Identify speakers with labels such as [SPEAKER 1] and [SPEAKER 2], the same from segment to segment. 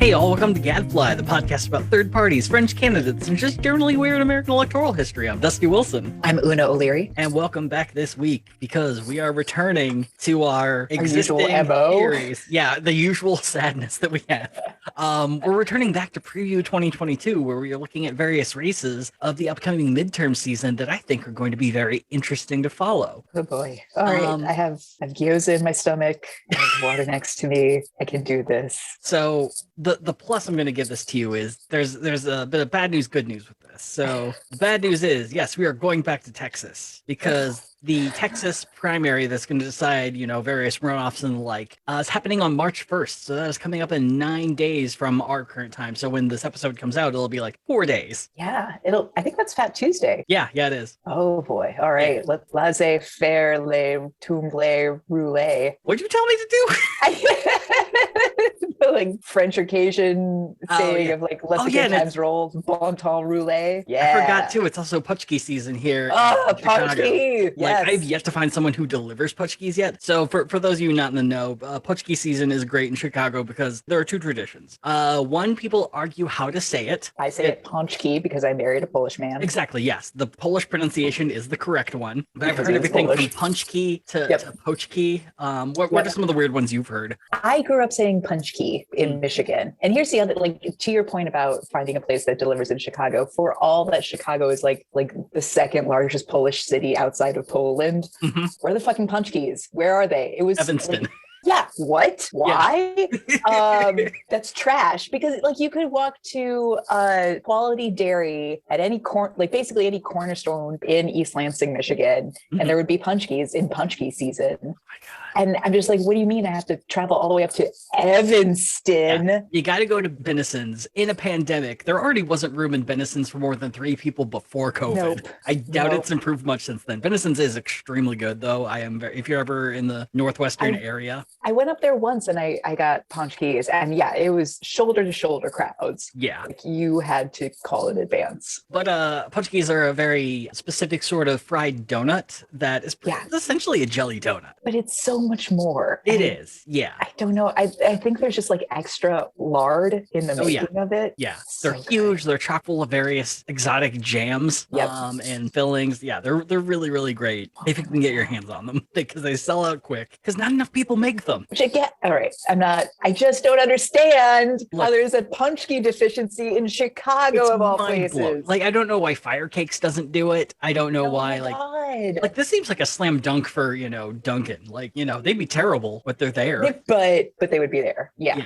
[SPEAKER 1] Hey all, welcome to Gadfly, the podcast about third parties, French candidates, and just generally weird American electoral history. I'm Dusty Wilson.
[SPEAKER 2] I'm Una O'Leary.
[SPEAKER 1] And welcome back this week because we are returning to our existing
[SPEAKER 2] usual MO.
[SPEAKER 1] series. Yeah, the usual sadness that we have. We're returning back to preview 2022, where we are looking at various races of the upcoming midterm season that I think are going to be very interesting to follow.
[SPEAKER 2] Oh boy. All right. I have gyoza in my stomach. I have water next to me. I can do this.
[SPEAKER 1] So the plus I'm going to give this to you is there's a bit of bad news, good news with this. So the bad news is, yes, we are going back to Texas because the Texas primary that's going to decide, various runoffs and the like is happening on March 1st. So that is coming up in 9 days from our current time. So when this episode comes out, it'll be like 4 days.
[SPEAKER 2] Yeah, I think that's Fat Tuesday.
[SPEAKER 1] Yeah, it is.
[SPEAKER 2] Oh boy. All right. Yeah. Laissez-faire le tombe roulette.
[SPEAKER 1] What'd you tell me to do?
[SPEAKER 2] Like French occasion saying of like let's get times roll, bon temps roulette. Yeah.
[SPEAKER 1] I forgot too. It's also Putchki season here.
[SPEAKER 2] Oh, Putchki. Yes.
[SPEAKER 1] Like I've yet to find someone who delivers Putchkis yet. So for those of you not in the know, Putchki season is great in Chicago because there are two traditions. One, people argue how to say it.
[SPEAKER 2] I say it Pączki because I married a Polish man.
[SPEAKER 1] Exactly. Yes. The Polish pronunciation is the correct one. But I've heard everything from Pączki to Poczki. What are some of the weird ones you've heard?
[SPEAKER 2] I grew up saying Pączki in Michigan. And here's the other, like, to your point about finding a place that delivers in Chicago, for all that Chicago is like the second largest Polish city outside of Poland, where are the fucking Pączkis? Where are they? It was
[SPEAKER 1] Evanston.
[SPEAKER 2] Like, yeah. What? Why? Yeah. That's trash because like you could walk to Quality Dairy at any basically any cornerstone in East Lansing, Michigan, and there would be Pączkis in Pączki season. Oh my God. And I'm just like, what do you mean I have to travel all the way up to Evanston?
[SPEAKER 1] Yeah. You got to go to Benison's in a pandemic. There already wasn't room in Benison's for more than 3 people before COVID.
[SPEAKER 2] Nope.
[SPEAKER 1] I doubt it's improved much since then. Benison's is extremely good though. If you're ever in the Northwestern area.
[SPEAKER 2] I went up there once and I got Pączkis and yeah, it was shoulder to shoulder crowds.
[SPEAKER 1] Yeah.
[SPEAKER 2] Like you had to call in advance.
[SPEAKER 1] But Pączkis are a very specific sort of fried donut that is essentially a jelly donut.
[SPEAKER 2] But it's so much more.
[SPEAKER 1] It is. Yeah.
[SPEAKER 2] I don't know. I think there's just like extra lard in the making of it.
[SPEAKER 1] Yeah. They're huge. They're chock full of various exotic jams and fillings. Yeah. They're really, really great if you can get your hands on them because they sell out quick because not enough people make them.
[SPEAKER 2] Which I get. All right. I just don't understand how there's a Pączki deficiency in Chicago of all places.
[SPEAKER 1] Like, I don't know why Fire Cakes doesn't do it. I don't know why. Like this seems like a slam dunk for, Dunkin'. Like, they'd be terrible, but they're there.
[SPEAKER 2] But they would be there. Yeah.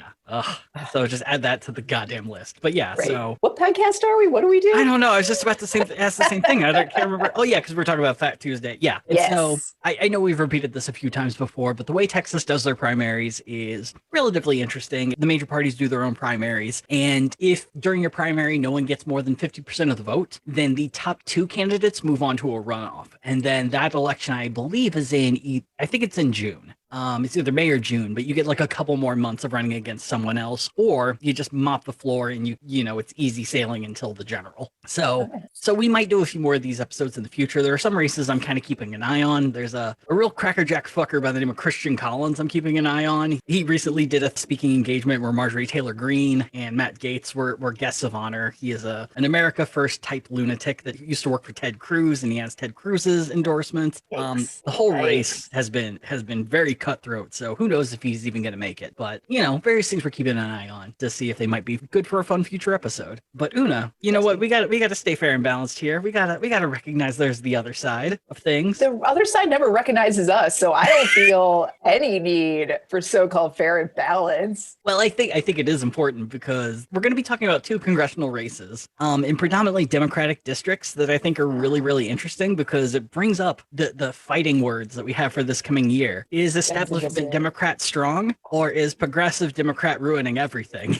[SPEAKER 1] So just add that to the goddamn list. But yeah, so
[SPEAKER 2] what podcast are we? What do we do?
[SPEAKER 1] I don't know. I was just about to ask the same thing. Can't remember. Oh yeah, because we're talking about Fat Tuesday. Yeah.
[SPEAKER 2] Yes.
[SPEAKER 1] So I know we've repeated this a few times before, but the way Texas does their primaries is relatively interesting. The major parties do their own primaries, and if during your primary no one gets more than 50% of the vote, then the top 2 candidates move on to a runoff, and then that election I believe is I think it's in June. It's either May or June, but you get like a couple more months of running against someone else, or you just mop the floor and it's easy sailing until the general. So we might do a few more of these episodes in the future. There are some races I'm kind of keeping an eye on. There's a real crackerjack fucker by the name of Christian Collins I'm keeping an eye on. He recently did a speaking engagement where Marjorie Taylor Greene and Matt Gaetz were guests of honor. He is an America First type lunatic that used to work for Ted Cruz, and he has Ted Cruz's endorsements. The whole race has been very cutthroat, so who knows if he's even going to make it. But various things we're keeping an eye on to see if they might be good for a fun future episode. But Una, what, we got to stay fair and balanced here. We got to recognize there's the other side of things.
[SPEAKER 2] The other side never recognizes us, so I don't feel any need for so-called fair and balance.
[SPEAKER 1] Well, I think it is important because we're going to be talking about 2 congressional races in predominantly Democratic districts that I think are really, really interesting because it brings up the fighting words that we have for this coming year. Is establishment Democrat strong, or is progressive Democrat ruining everything?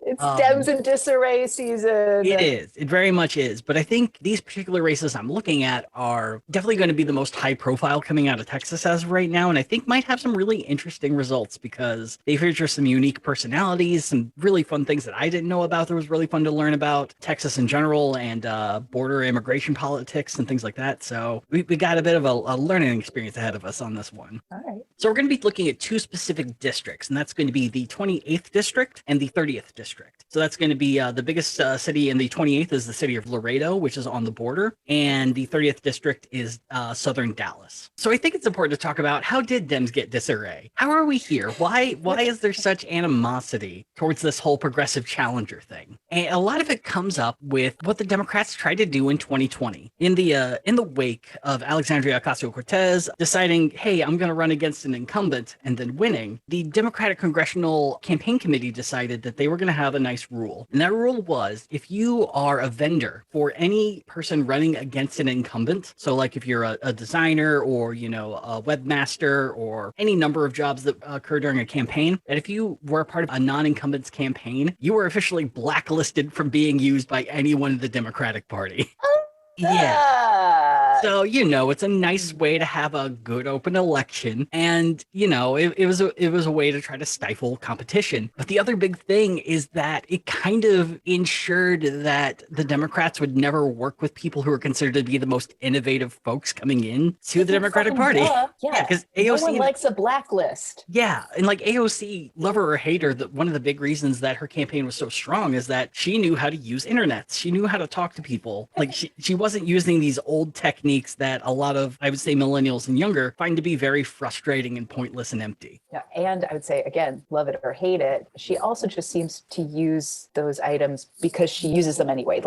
[SPEAKER 2] It's Dems in disarray season.
[SPEAKER 1] It is. It very much is. But I think these particular races I'm looking at are definitely going to be the most high profile coming out of Texas as of right now. And I think might have some really interesting results because they feature some unique personalities, some really fun things that I didn't know about that was really fun to learn about Texas in general, and border immigration politics and things like that. So we got a bit of a learning experience ahead of us on this one.
[SPEAKER 2] All right.
[SPEAKER 1] So we're going to be looking at 2 specific districts, and that's going to be the 28th district district and the 30th district. So that's going to be the biggest city in the 28th is the city of Laredo, which is on the border, and the 30th district is southern Dallas. So I think it's important to talk about, how did Dems get disarray? How are we here? Why is there such animosity towards this whole progressive challenger thing? And a lot of it comes up with what the Democrats tried to do in 2020 in the wake of Alexandria Ocasio-Cortez deciding, hey, I'm going to run against an incumbent, and then winning. The Democratic Congressional Campaign Committee decided that they were going to have a nice rule. And that rule was, if you are a vendor for any person running against an incumbent, so like if you're a designer or, a webmaster or any number of jobs that occur during a campaign, that if you were a part of a non-incumbent's campaign, you were officially blacklisted from being used by anyone in the Democratic Party. Yeah. So, it's a nice way to have a good open election. And, it was a way to try to stifle competition. But the other big thing is that it kind of ensured that the Democrats would never work with people who are considered to be the most innovative folks coming in to the Democratic Party.
[SPEAKER 2] Yeah,
[SPEAKER 1] because AOC,
[SPEAKER 2] no one likes a blacklist.
[SPEAKER 1] Yeah. And like AOC, love her or hate her, one of the big reasons that her campaign was so strong is that she knew how to use internet. She knew how to talk to people. Like she wasn't using these old techniques that a lot of, I would say, millennials and younger find to be very frustrating and pointless and empty.
[SPEAKER 2] Yeah, and I would say, again, love it or hate it, she also just seems to use those items because she uses them anyway.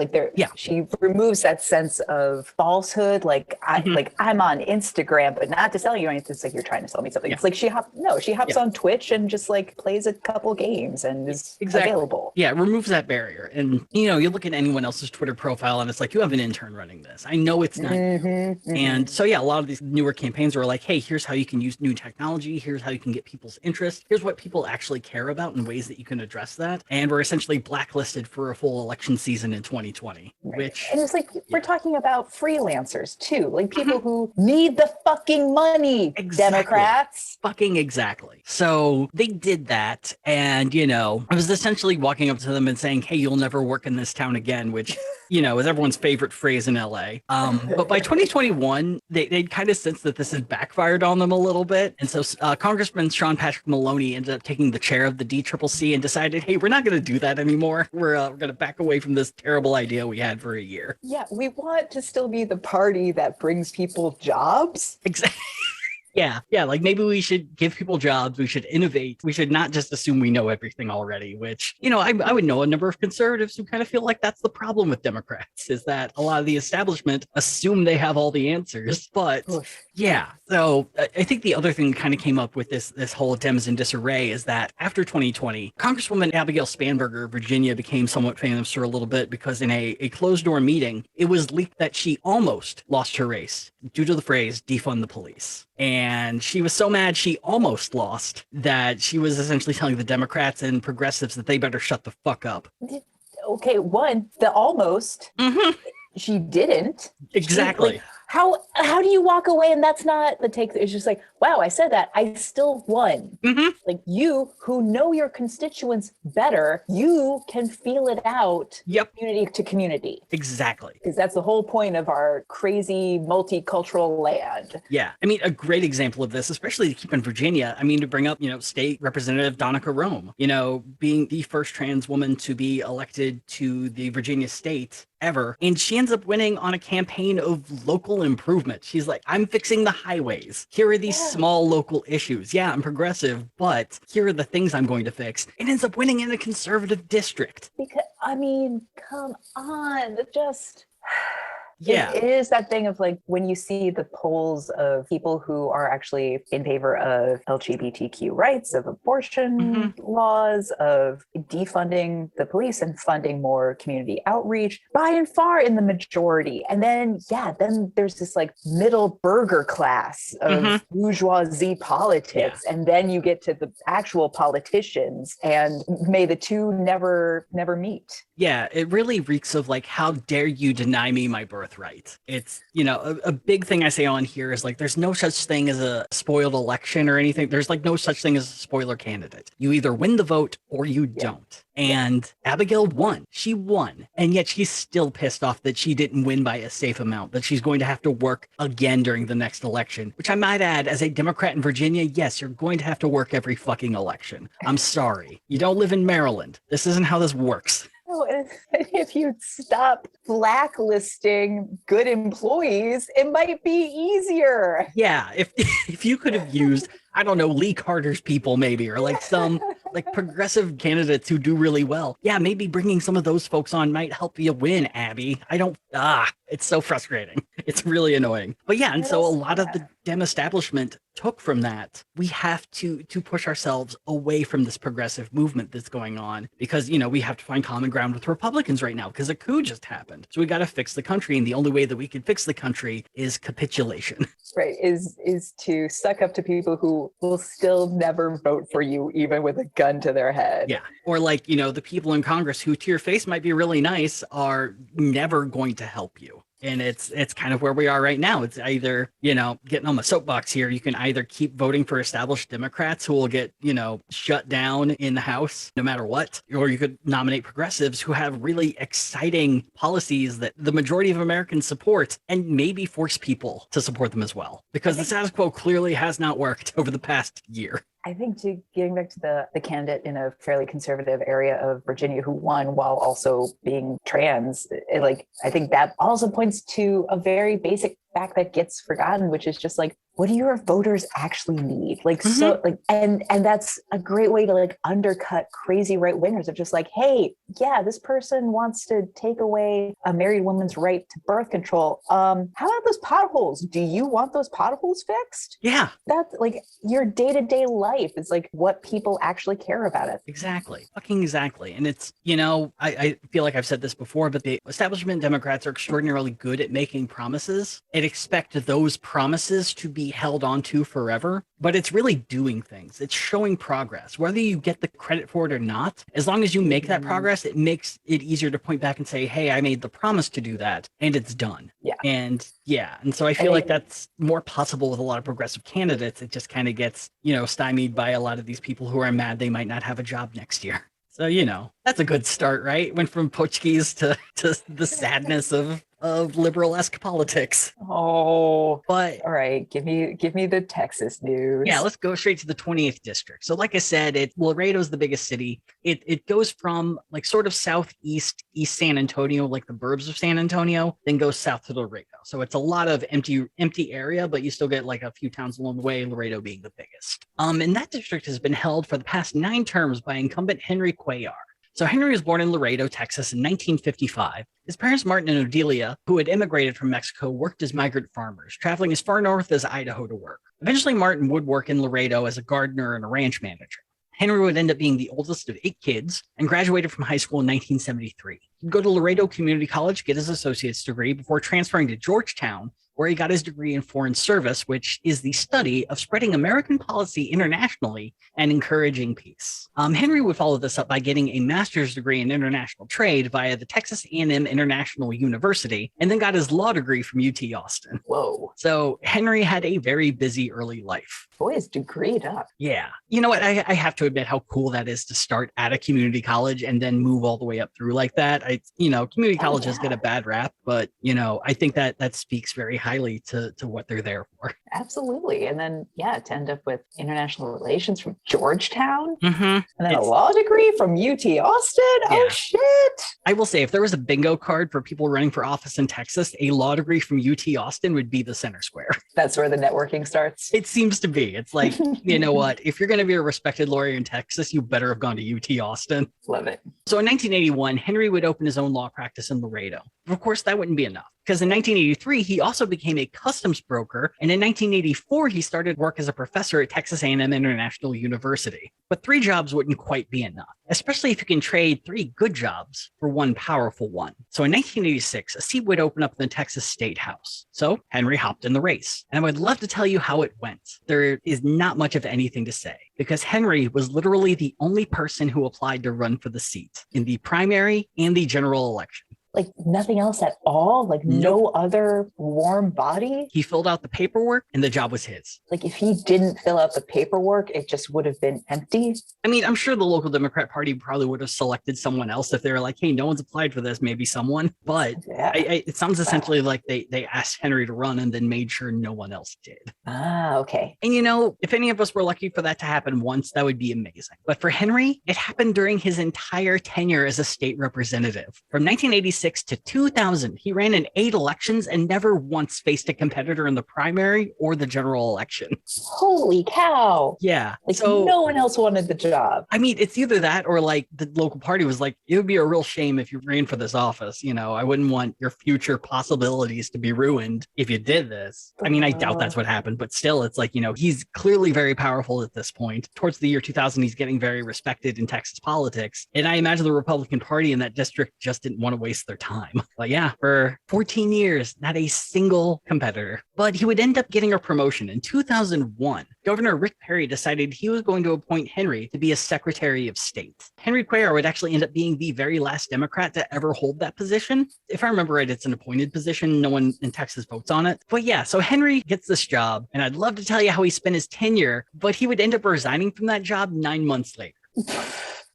[SPEAKER 2] She removes that sense of falsehood. I'm on Instagram, but not to sell you anything. It's like you're trying to sell me something. Yeah. It's like she hops on Twitch and just plays a couple games and is available.
[SPEAKER 1] Yeah, it removes that barrier. And you look at anyone else's Twitter profile and it's like, you have an intern running this. I know it's not. And so, a lot of these newer campaigns are like, hey, here's how you can use new technology. Here's how you can get people's interest. Here's what people actually care about and ways that you can address that. And we're essentially blacklisted for a full election season in 2020, which...
[SPEAKER 2] And it's we're talking about freelancers too, people who need the fucking money, Democrats.
[SPEAKER 1] Fucking exactly. So they did that. And, I was essentially walking up to them and saying, hey, you'll never work in this town again, which... is everyone's favorite phrase in LA. But by 2021, they'd kind of sensed that this had backfired on them a little bit. And so Congressman Sean Patrick Maloney ended up taking the chair of the DCCC and decided, hey, we're not going to do that anymore. We're going to back away from this terrible idea we had for a year.
[SPEAKER 2] Yeah, we want to still be the party that brings people jobs.
[SPEAKER 1] Exactly. Yeah, maybe we should give people jobs. We should innovate. We should not just assume we know everything already, which, I would know a number of conservatives who kind of feel like that's the problem with Democrats, is that a lot of the establishment assume they have all the answers. But yeah, so I think the other thing that kind of came up with this whole Dems in disarray is that after 2020, Congresswoman Abigail Spanberger of Virginia became somewhat famous for a little bit because in a closed door meeting, it was leaked that she almost lost her race due to the phrase defund the police. And she was so mad she almost lost that she was essentially telling the Democrats and progressives that they better shut the fuck up.
[SPEAKER 2] Okay, the almost. She didn't.
[SPEAKER 1] Exactly.
[SPEAKER 2] How do you walk away and that's not the take? It's just wow, I said that. I still won. You who know your constituents better, you can feel it out.
[SPEAKER 1] Yep.
[SPEAKER 2] Community to community.
[SPEAKER 1] Exactly.
[SPEAKER 2] Because that's the whole point of our crazy multicultural land.
[SPEAKER 1] Yeah. I mean, a great example of this, especially to keep in Virginia, to bring up, State Representative Donica Rome, being the first trans woman to be elected to the Virginia state ever. And she ends up winning on a campaign of local improvement. She's like, I'm fixing the highways. Here are these small local issues. Yeah, I'm progressive, but here are the things I'm going to fix. It ends up winning in a conservative district.
[SPEAKER 2] Because, come on, just...
[SPEAKER 1] Yeah.
[SPEAKER 2] It is that thing of when you see the polls of people who are actually in favor of LGBTQ rights, of abortion laws, of defunding the police and funding more community outreach, by and far in the majority. And then there's this middle burger class of bourgeoisie politics. Yeah. And then you get to the actual politicians, and may the two never meet.
[SPEAKER 1] Yeah, it really reeks of how dare you deny me my birthright. birthright. It's, a big thing I say on here is like, there's no such thing as a spoiled election or anything. There's like no such thing as a spoiler candidate. You either win the vote or you don't. And Abigail won. She won. And yet she's still pissed off that she didn't win by a safe amount, that she's going to have to work again during the next election, which I might add, as a Democrat in Virginia, yes, you're going to have to work every fucking election. I'm sorry. You don't live in Maryland. This isn't how this works.
[SPEAKER 2] No, if you'd stop blacklisting good employees, it might be easier.
[SPEAKER 1] Yeah, if you could have used, I don't know, Lee Carter's people maybe, or like some like progressive candidates who do really well. Yeah, maybe bringing some of those folks on might help you win, Abby. It's so frustrating. It's really annoying. But yeah, and so a lot of the Dem establishment took from that. We have to push ourselves away from this progressive movement that's going on because, we have to find common ground with Republicans right now because a coup just happened. So we got to fix the country. And the only way that we can fix the country is capitulation.
[SPEAKER 2] Right. Is to suck up to people who will still never vote for you, even with a gun to their head.
[SPEAKER 1] Yeah. Or like, the people in Congress who to your face might be really nice are never going to help you. And it's kind of where we are right now. It's either, getting on my soapbox here, you can either keep voting for established Democrats who will get, shut down in the House no matter what, or you could nominate progressives who have really exciting policies that the majority of Americans support and maybe force people to support them as well. Because the status quo clearly has not worked over the past year.
[SPEAKER 2] I think getting back to the candidate in a fairly conservative area of Virginia who won while also being trans, I think that also points to a very basic fact that gets forgotten, which is just like, what do your voters actually need? And that's a great way to undercut crazy right wingers of just like, hey, yeah, this person wants to take away a married woman's right to birth control. How about those potholes? Do you want those potholes fixed?
[SPEAKER 1] Yeah.
[SPEAKER 2] That's like your day-to-day life is like what people actually care about it.
[SPEAKER 1] Exactly. Fucking exactly. And it's, I feel like I've said this before, but the establishment Democrats are extraordinarily good at making promises and expect those promises to be held on to forever, but it's really doing things. It's showing progress, whether you get the credit for it or not. As long as you make that progress, it makes it easier to point back and say, hey, I made the promise to do that and it's done.
[SPEAKER 2] Yeah.
[SPEAKER 1] And so I feel like that's more possible with a lot of progressive candidates. It just kind of gets, stymied by a lot of these people who are mad they might not have a job next year. So, that's a good start, right? Went from Portuguese to the sadness of liberal-esque politics.
[SPEAKER 2] Oh,
[SPEAKER 1] but
[SPEAKER 2] all right, give me the Texas news.
[SPEAKER 1] Yeah, let's go straight to the 28th district. So like I said, Laredo's the biggest city. It goes from like sort of southeast East San Antonio, like the burbs of San Antonio, then goes south to Laredo. So it's a lot of empty area, but you still get like a few towns along the way, Laredo being the biggest. And that district has been held for the past 9 terms by incumbent Henry Cuellar. So Henry was born in Laredo, Texas in 1955. His parents, Martin and Odelia, who had immigrated from Mexico, worked as migrant farmers, traveling as far north as Idaho to work. Eventually, Martin would work in Laredo as a gardener and a ranch manager. Henry would end up being the oldest of 8 kids and graduated from high school in 1973. He'd go to Laredo Community College, get his associate's degree before transferring to Georgetown, where he got his degree in foreign service, which is the study of spreading American policy internationally and encouraging peace. Henry would follow this up by getting a master's degree in international trade via the Texas A&M International University, and then got his law degree from UT Austin.
[SPEAKER 2] Whoa.
[SPEAKER 1] So Henry had a very busy early life.
[SPEAKER 2] Boy, is degreed up.
[SPEAKER 1] Yeah. You know what? I have to admit how cool that is to start at a community college and then move all the way up through like that. Community colleges get a bad rap, but, I think that speaks very highly to what they're there for.
[SPEAKER 2] Absolutely. And then, to end up with international relations from Georgetown,
[SPEAKER 1] and
[SPEAKER 2] then a law degree from UT Austin. Yeah. Oh, shit.
[SPEAKER 1] I will say, if there was a bingo card for people running for office in Texas, a law degree from UT Austin would be the center square.
[SPEAKER 2] That's where the networking starts.
[SPEAKER 1] It seems to be. It's like, you know what? If you're going to be a respected lawyer in Texas, you better have gone to UT Austin.
[SPEAKER 2] Love it.
[SPEAKER 1] So in 1981, Henry would open his own law practice in Laredo. Of course, that wouldn't be enough, because in 1983, he also became a customs broker. And in 1984, he started work as a professor at Texas A&M International University. But 3 jobs wouldn't quite be enough, especially if you can trade 3 good jobs for 1 powerful one. So in 1986, a seat would open up in the Texas State House. So Henry hopped in the race. And I would love to tell you how it went. There is not much of anything to say, because Henry was literally the only person who applied to run for the seat in the primary and the general election.
[SPEAKER 2] Like nothing else at all? Like
[SPEAKER 1] Nope.
[SPEAKER 2] no other warm body?
[SPEAKER 1] He filled out the paperwork and the job was his.
[SPEAKER 2] Like if he didn't fill out the paperwork, it just would have been empty.
[SPEAKER 1] I mean, I'm sure the local Democrat Party probably would have selected someone else if they were like, hey, no one's applied for this, maybe someone. But
[SPEAKER 2] Yeah.
[SPEAKER 1] it sounds essentially like they asked Henry to run and then made sure no one else did.
[SPEAKER 2] Ah, okay.
[SPEAKER 1] And if any of us were lucky for that to happen once, that would be amazing. But for Henry, it happened during his entire tenure as a state representative. From 1986 to 2000, he ran in 8 elections and never once faced a competitor in the primary or the general election.
[SPEAKER 2] Holy cow.
[SPEAKER 1] Yeah.
[SPEAKER 2] Like
[SPEAKER 1] so
[SPEAKER 2] no one else wanted the job.
[SPEAKER 1] I mean, it's either that or like the local party was like, it would be a real shame if you ran for this office. I wouldn't want your future possibilities to be ruined if you did this. I mean, I doubt that's what happened, but still, it's like, he's clearly very powerful at this point. Towards the year 2000, he's getting very respected in Texas politics. And I imagine the Republican Party in that district just didn't want to waste their time. But yeah, for 14 years, not a single competitor. But he would end up getting a promotion. In 2001, Governor Rick Perry decided he was going to appoint Henry to be a Secretary of State. Henry Cuellar would actually end up being the very last Democrat to ever hold that position. If I remember right, it's an appointed position. No one in Texas votes on it. But yeah, so Henry gets this job, and I'd love to tell you how he spent his tenure, but he would end up resigning from that job 9 months later.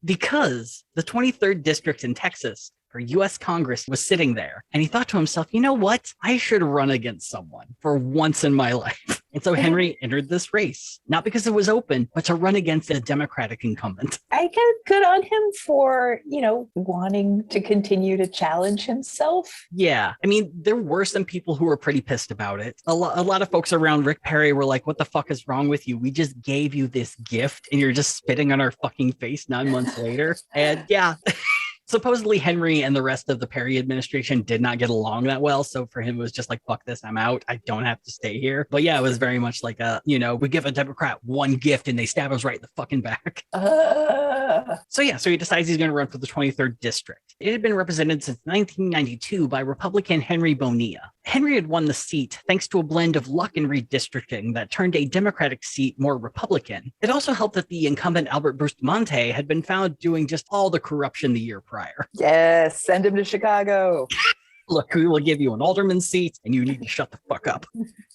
[SPEAKER 1] Because the 23rd district in Texas for U.S. Congress was sitting there, and he thought to himself, you know what? I should run against someone for once in my life. And so Henry entered this race, not because it was open, but to run against a Democratic incumbent.
[SPEAKER 2] I get good on him for, wanting to continue to challenge himself.
[SPEAKER 1] Yeah. I mean, there were some people who were pretty pissed about it. A lot of folks around Rick Perry were like, what the fuck is wrong with you? We just gave you this gift and you're just spitting on our fucking face 9 months later. And yeah. Supposedly Henry and the rest of the Perry administration did not get along that well. So for him, it was just like, fuck this, I'm out. I don't have to stay here. But yeah, it was very much like we give a Democrat one gift and they stab us right in the fucking back. So he decides he's going to run for the 23rd district. It had been represented since 1992 by Republican Henry Bonilla. Henry had won the seat thanks to a blend of luck and redistricting that turned a Democratic seat more Republican. It also helped that the incumbent Albert Bustamante had been found doing just all the corruption the year prior.
[SPEAKER 2] Yes, send him to Chicago.
[SPEAKER 1] Look, we will give you an alderman's seat and you need to shut the fuck up.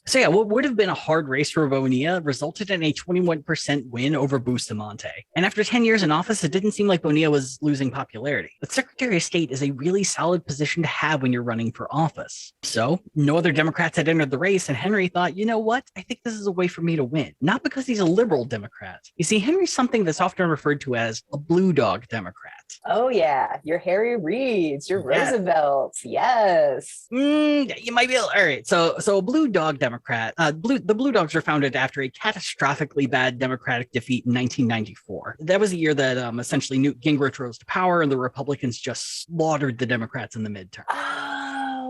[SPEAKER 1] So yeah, what would have been a hard race for Bonilla resulted in a 21% win over Bustamante. And after 10 years in office, it didn't seem like Bonilla was losing popularity. But Secretary of State is a really solid position to have when you're running for office. So no other Democrats had entered the race, and Henry thought, you know what? I think this is a way for me to win. Not because he's a liberal Democrat. You see, Henry's something that's often referred to as a blue dog Democrat.
[SPEAKER 2] Oh yeah, your Harry Reids, your Roosevelts, yes.
[SPEAKER 1] You might be able, all right. So a blue dog Democrat. The Blue Dogs were founded after a catastrophically bad Democratic defeat in 1994. That was the year that essentially Newt Gingrich rose to power, and the Republicans just slaughtered the Democrats in the midterm.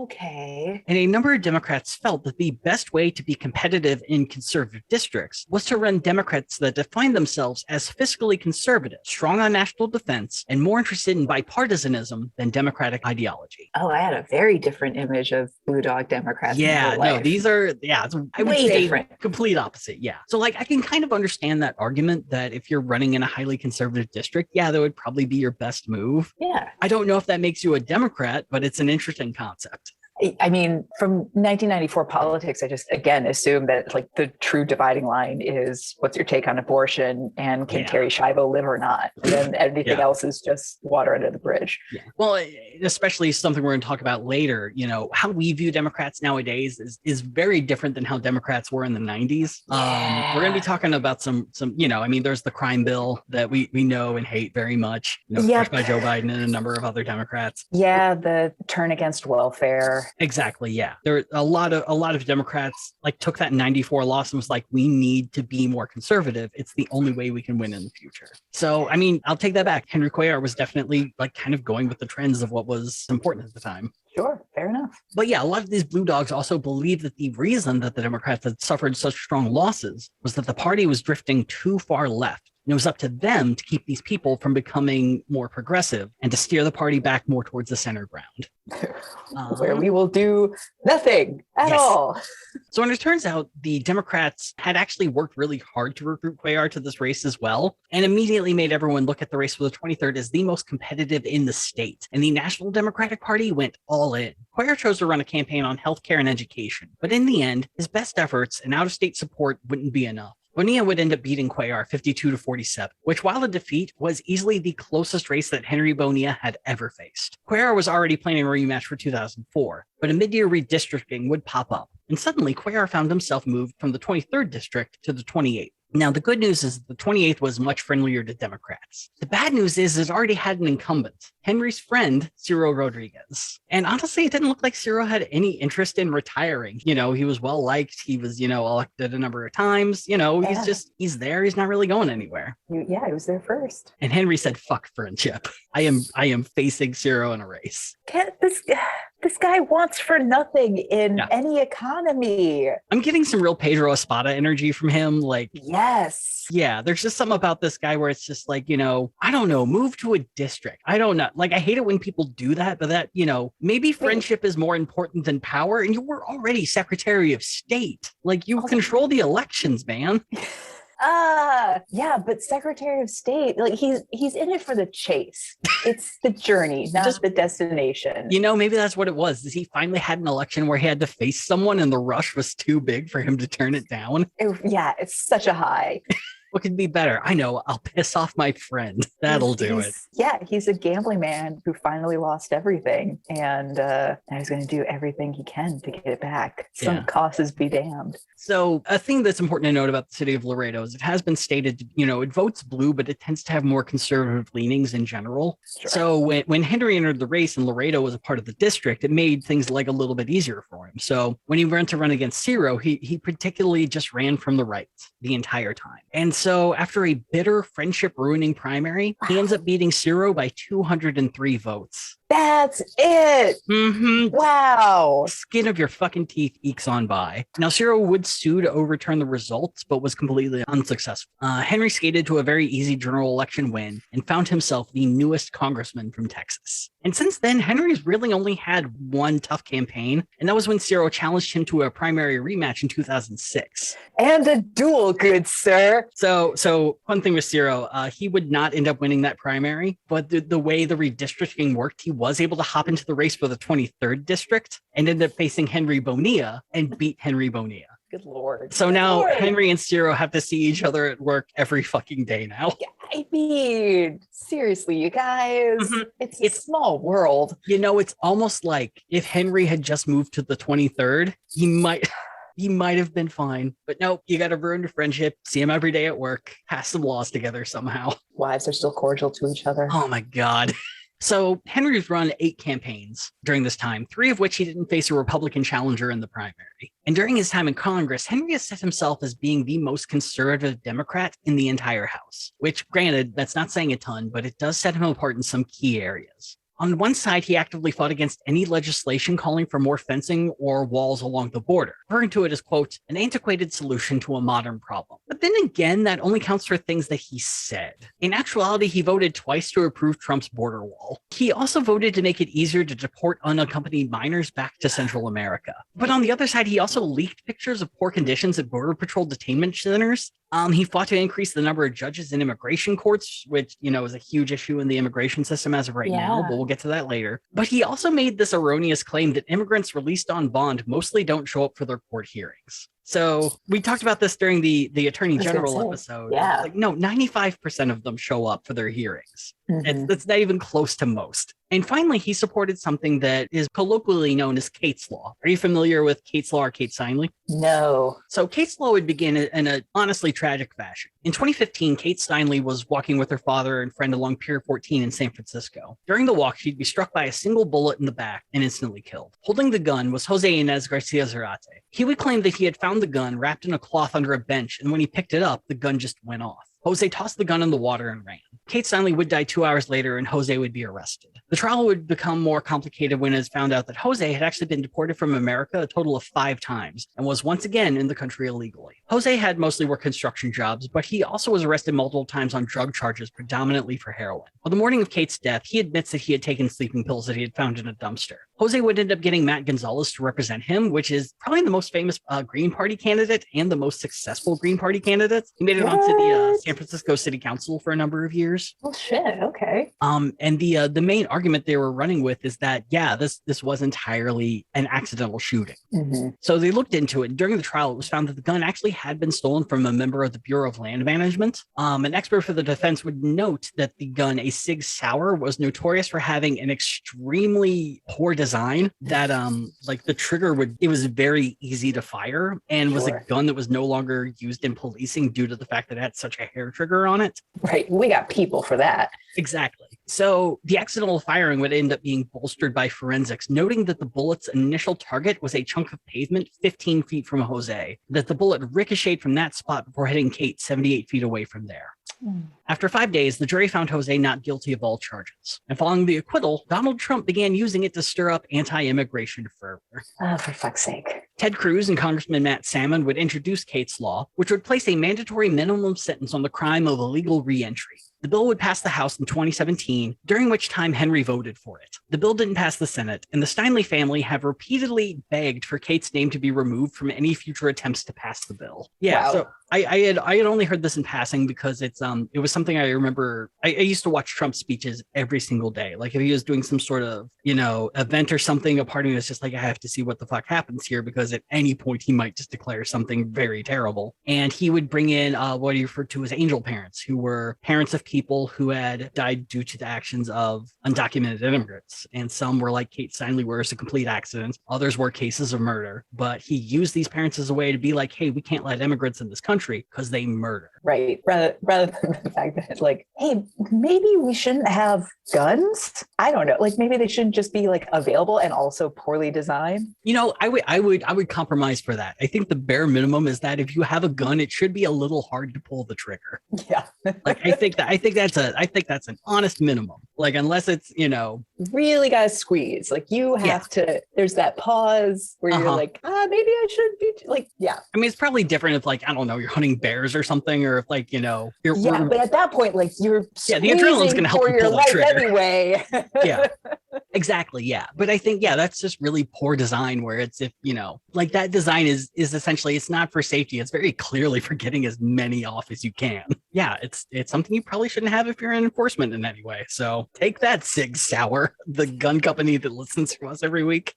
[SPEAKER 2] Okay.
[SPEAKER 1] And a number of Democrats felt that the best way to be competitive in conservative districts was to run Democrats that define themselves as fiscally conservative, strong on national defense, and more interested in bipartisanism than Democratic ideology.
[SPEAKER 2] Oh, I had a very different image of blue dog Democrats.
[SPEAKER 1] Yeah, no, these are, I would say
[SPEAKER 2] different.
[SPEAKER 1] Complete opposite. Yeah. So like, I can kind of understand that argument that if you're running in a highly conservative district, yeah, that would probably be your best move.
[SPEAKER 2] Yeah.
[SPEAKER 1] I don't know if that makes you a Democrat, but it's an interesting concept.
[SPEAKER 2] I mean, from 1994 politics, I just, again, assume that like the true dividing line is what's your take on abortion and can Terry Schiavo live or not? And then everything else is just water under the bridge.
[SPEAKER 1] Yeah. Well, especially something we're going to talk about later, how we view Democrats nowadays is very different than how Democrats were in the 90s. We're going to be talking about some, there's the crime bill that we know and hate very much, pushed by Joe Biden and a number of other Democrats.
[SPEAKER 2] Yeah. The turn against welfare.
[SPEAKER 1] Exactly. Yeah. There a lot of Democrats took that 94 loss and was like, we need to be more conservative. It's the only way we can win in the future. So, I mean, I'll take that back. Henry Cuellar was definitely kind of going with the trends of what was important at the time.
[SPEAKER 2] Sure. Fair enough.
[SPEAKER 1] But yeah, a lot of these blue dogs also believe that the reason that the Democrats had suffered such strong losses was that the party was drifting too far left. And it was up to them to keep these people from becoming more progressive and to steer the party back more towards the center ground.
[SPEAKER 2] Where we will do nothing at all.
[SPEAKER 1] So when it turns out the Democrats had actually worked really hard to recruit Cuellar to this race as well, and immediately made everyone look at the race for the 23rd as the most competitive in the state. And the National Democratic Party went all in. Cuellar chose to run a campaign on healthcare and education, but in the end, his best efforts and out-of-state support wouldn't be enough. Bonilla would end up beating Cuellar 52-47, which, while a defeat, was easily the closest race that Henry Bonilla had ever faced. Cuellar was already planning a rematch for 2004, but a mid-year redistricting would pop up, and suddenly Cuellar found himself moved from the 23rd district to the 28th. Now, the good news is the 28th was much friendlier to Democrats. The bad news is it already had an incumbent, Henry's friend, Ciro Rodriguez. And honestly, it didn't look like Ciro had any interest in retiring. He was well-liked. He was, elected a number of times. He's there. He's not really going anywhere.
[SPEAKER 2] Yeah, he was there first.
[SPEAKER 1] And Henry said, fuck friendship. I am facing Ciro in a race.
[SPEAKER 2] This guy wants for nothing in any economy.
[SPEAKER 1] I'm getting some real Pedro Espada energy from him.
[SPEAKER 2] Yes.
[SPEAKER 1] Yeah, there's just something about this guy where it's just I don't know, move to a district. I don't know. I hate it when people do that, but that, maybe friendship is more important than power. And you were already Secretary of State. You control the elections, man.
[SPEAKER 2] Yeah, but Secretary of State, he's in it for the chase. It's the journey, not the destination.
[SPEAKER 1] Maybe that's what it was. Is he finally had an election where he had to face someone and the rush was too big for him to turn it down?
[SPEAKER 2] It's such a high.
[SPEAKER 1] What could be better? I know. I'll piss off my friend. That'll do it.
[SPEAKER 2] Yeah, he's a gambling man who finally lost everything. And now he's going to do everything he can to get it back. Some causes be damned.
[SPEAKER 1] So a thing that's important to note about the city of Laredo is it has been stated, it votes blue, but it tends to have more conservative leanings in general. Sure. So when Henry entered the race and Laredo was a part of the district, it made things a little bit easier for him. So when he went to run against Ciro, he particularly just ran from the right the entire time. And so after a bitter friendship ruining primary, he ends up beating Ciro by 203 votes.
[SPEAKER 2] That's it.
[SPEAKER 1] Mm-hmm.
[SPEAKER 2] Wow.
[SPEAKER 1] Skin of your fucking teeth ekes on by. Now, Ciro would sue to overturn the results, but was completely unsuccessful. Henry skated to a very easy general election win and found himself the newest congressman from Texas. And since then, Henry's really only had one tough campaign, and that was when Ciro challenged him to a primary rematch in 2006.
[SPEAKER 2] And a duel, good sir.
[SPEAKER 1] So one thing with Ciro, he would not end up winning that primary, but the way the redistricting worked, he was able to hop into the race for the 23rd district and ended up facing Henry Bonilla and beat Henry Bonilla.
[SPEAKER 2] Good Lord.
[SPEAKER 1] So now Henry and Ciro have to see each other at work every fucking day now.
[SPEAKER 2] Yeah, I mean, seriously, you guys, it's a small world.
[SPEAKER 1] It's almost like if Henry had just moved to the 23rd, he might have been fine. But nope, you got to ruin your friendship, see him every day at work, pass some laws together somehow.
[SPEAKER 2] Wives are still cordial to each other.
[SPEAKER 1] Oh my God. So Henry's run 8 campaigns during this time, 3 of which he didn't face a Republican challenger in the primary. And during his time in Congress, Henry has set himself as being the most conservative Democrat in the entire House, which, granted, that's not saying a ton, but it does set him apart in some key areas. On one side, he actively fought against any legislation calling for more fencing or walls along the border, referring to it as, quote, an antiquated solution to a modern problem. But then again, that only counts for things that he said. In actuality, he voted twice to approve Trump's border wall. He also voted to make it easier to deport unaccompanied minors back to Central America. But on the other side, he also leaked pictures of poor conditions at Border Patrol detainment centers. He fought to increase the number of judges in immigration courts, which, is a huge issue in the immigration system as of right now, but we'll get to that later. But he also made this erroneous claim that immigrants released on bond mostly don't show up for their court hearings. So we talked about this during the Attorney General episode.
[SPEAKER 2] Yeah.
[SPEAKER 1] No, 95% of them show up for their hearings. That's not even close to most. And finally, he supported something that is colloquially known as Kate's Law. Are you familiar with Kate's Law or Kate Steinle?
[SPEAKER 2] No.
[SPEAKER 1] So Kate's Law would begin in a honestly tragic fashion. In 2015, Kate Steinle was walking with her father and friend along Pier 14 in San Francisco. During the walk, she'd be struck by a single bullet in the back and instantly killed. Holding the gun was Jose Inez Garcia Zarate. He would claim that he had found the gun wrapped in a cloth under a bench, and when he picked it up, the gun just went off. Jose tossed the gun in the water and ran. Kate Steinle would die 2 hours later and Jose would be arrested. The trial would become more complicated when it was found out that Jose had actually been deported from America a total of 5 times and was once again in the country illegally. Jose had mostly worked construction jobs, but he also was arrested multiple times on drug charges, predominantly for heroin. On the morning of Kate's death, he admits that he had taken sleeping pills that he had found in a dumpster. Jose would end up getting Matt Gonzalez to represent him, which is probably the most famous Green Party candidate and the most successful Green Party candidate. He made it onto the San Francisco City Council for a number of years.
[SPEAKER 2] Oh shit! Okay.
[SPEAKER 1] And the main argument they were running with is that this was entirely an accidental shooting.
[SPEAKER 2] Mm-hmm.
[SPEAKER 1] So they looked into it. During the trial, it was found that the gun actually had been stolen from a member of the Bureau of Land Management. An expert for the defense would note that the gun, a Sig Sauer, was notorious for having an extremely poor design that like the trigger it was very easy to fire and was a gun that was no longer used in policing due to the fact that it had such a hair trigger on it.
[SPEAKER 2] Right. We got people for that.
[SPEAKER 1] Exactly. So the accidental firing would end up being bolstered by forensics, noting that the bullet's initial target was a chunk of pavement 15 feet from Jose, that the bullet ricocheted from that spot before hitting Kate 78 feet away from there. After 5 days, the jury found Jose not guilty of all charges. And following the acquittal, Donald Trump began using it to stir up anti-immigration fervor.
[SPEAKER 2] Oh, for fuck's sake.
[SPEAKER 1] Ted Cruz and Congressman Matt Salmon would introduce Kate's law, which would place a mandatory minimum sentence on the crime of illegal reentry. The bill would pass the House in 2017, during which time Henry voted for it. The bill didn't pass the Senate, and the Steinle family have repeatedly begged for Kate's name to be removed from any future attempts to pass the bill. Yeah, wow. So I had only heard this in passing because it was something I remember. I used to watch Trump's speeches every single day. Like if he was doing some sort of, event or something, a part of me was just like, I have to see what the fuck happens here because at any point he might just declare something very terrible. And he would bring in what he referred to as angel parents, who were parents of people who had died due to the actions of undocumented immigrants. And some were like Kate Steinle, where it's a complete accident. Others were cases of murder. But he used these parents as a way to be like, hey, we can't let immigrants in this country because they murder.
[SPEAKER 2] Right. Rather than the fact that it's like, hey, maybe we shouldn't have guns. I don't know. Like maybe they shouldn't just be like available and also poorly designed.
[SPEAKER 1] I would compromise for that. I think the bare minimum is that if you have a gun, it should be a little hard to pull the trigger.
[SPEAKER 2] Yeah.
[SPEAKER 1] Like I think that's an honest minimum. Like unless it's,
[SPEAKER 2] really got to squeeze. Like you have to, there's that pause where you're like, maybe I should be like, yeah.
[SPEAKER 1] I mean, it's probably different if like, I don't know, you're hunting bears or something, or if like, you're
[SPEAKER 2] but at that point, like you're
[SPEAKER 1] the adrenaline's going to help you pull the trigger
[SPEAKER 2] anyway.
[SPEAKER 1] Yeah, exactly. Yeah. But I think, that's just really poor design where it's, if, like that design is essentially, it's not for safety. It's very clearly for getting as many off as you can. Yeah. It's something you probably shouldn't have if you're in enforcement in any way. So take that, Sig Sauer, the gun company that listens to us every week.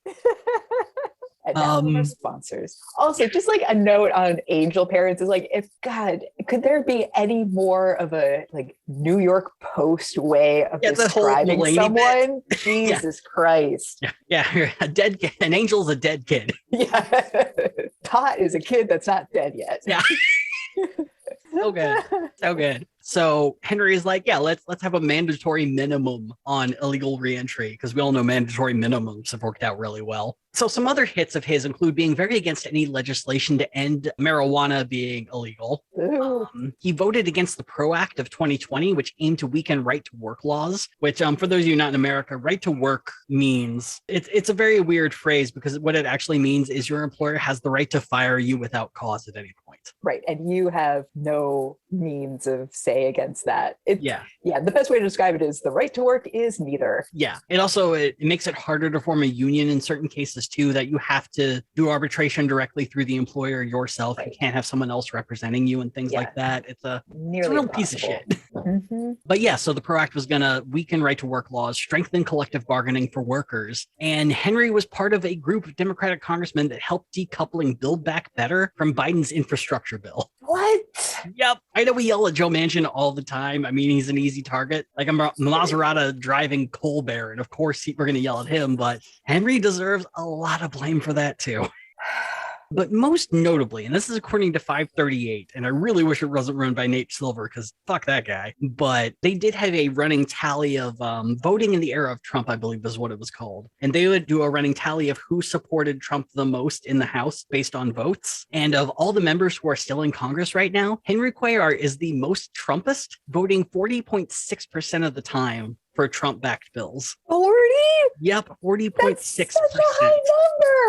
[SPEAKER 2] And now our sponsors. Also, just like a note on angel parents is like, if God, could there be any more of a like New York Post way of describing someone? Jesus Christ.
[SPEAKER 1] Yeah. An angel's a dead kid.
[SPEAKER 2] Yeah. Tot is a kid that's not dead yet.
[SPEAKER 1] Yeah. So good. So Henry is like, let's have a mandatory minimum on illegal reentry because we all know mandatory minimums have worked out really well. So some other hits of his include being very against any legislation to end marijuana being illegal. He voted against the PRO Act of 2020, which aimed to weaken right to work laws, which for those of you not in America, right to work means it's a very weird phrase because what it actually means is your employer has the right to fire you without cause at any point.
[SPEAKER 2] Right. And you have no means of say against that.
[SPEAKER 1] Yeah.
[SPEAKER 2] The best way to describe it is the right to work is neither.
[SPEAKER 1] Yeah. It makes it harder to form a union in certain cases too, that you have to do arbitration directly through the employer yourself. Right. You can't have someone else representing you and things like that. It's a real piece of shit.
[SPEAKER 2] Mm-hmm.
[SPEAKER 1] But so the PRO Act was going to weaken right to work laws, strengthen collective bargaining for workers. And Henry was part of a group of Democratic congressmen that helped decoupling Build Back Better from Biden's infrastructure bill.
[SPEAKER 2] What?
[SPEAKER 1] Yep. I know we yell at Joe Manchin all the time. I mean, he's an easy target. Like I'm a Maserati driving Colbert. And of course, we're going to yell at him. But Henry deserves a lot of blame for that, too. But most notably, and this is according to 538, and I really wish it wasn't run by Nate Silver because fuck that guy, but they did have a running tally of voting in the era of Trump, I believe is what it was called. And they would do a running tally of who supported Trump the most in the House based on votes. And of all the members who are still in Congress right now, Henry Cuellar is the most Trumpist, voting 40.6% of the time for Trump-backed bills.
[SPEAKER 2] 40?
[SPEAKER 1] Yep, 40.6%.
[SPEAKER 2] That's such a high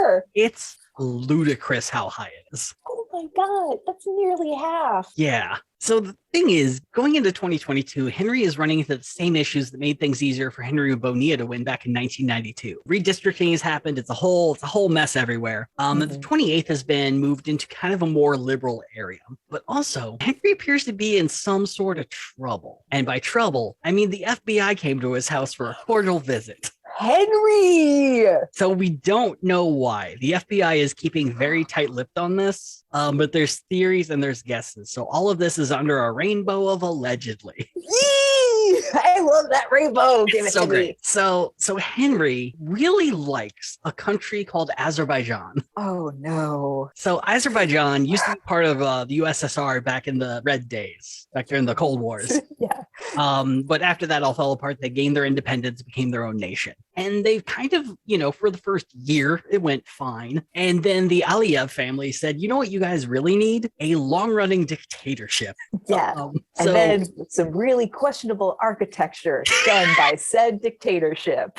[SPEAKER 2] number.
[SPEAKER 1] It's ludicrous how high it is.
[SPEAKER 2] Oh my God, that's nearly half.
[SPEAKER 1] Yeah. So the thing is, going into 2022, Henry is running into the same issues that made things easier for Henry Bonilla to win back in 1992. Redistricting has happened. It's a whole mess everywhere. The 28th has been moved into kind of a more liberal area. But also, Henry appears to be in some sort of trouble. And by trouble, I mean the FBI came to his house for a cordial visit.
[SPEAKER 2] Henry!
[SPEAKER 1] So we don't know why. The FBI is keeping very tight-lipped on this, but there's theories and there's guesses. So all of this is under a rainbow of allegedly.
[SPEAKER 2] Yee! I love that rainbow. Give it
[SPEAKER 1] so
[SPEAKER 2] to
[SPEAKER 1] great.
[SPEAKER 2] me.
[SPEAKER 1] So Henry really likes a country called Azerbaijan.
[SPEAKER 2] Oh no.
[SPEAKER 1] So Azerbaijan used to be part of the USSR back in the Red days, back during the Cold Wars.
[SPEAKER 2] Yeah.
[SPEAKER 1] But after that all fell apart, they gained their independence, became their own nation. And they've kind of, for the first year, it went fine. And then the Aliyev family said, you know what you guys really need? A long-running dictatorship.
[SPEAKER 2] Yeah. And then some really questionable architecture done by said dictatorship.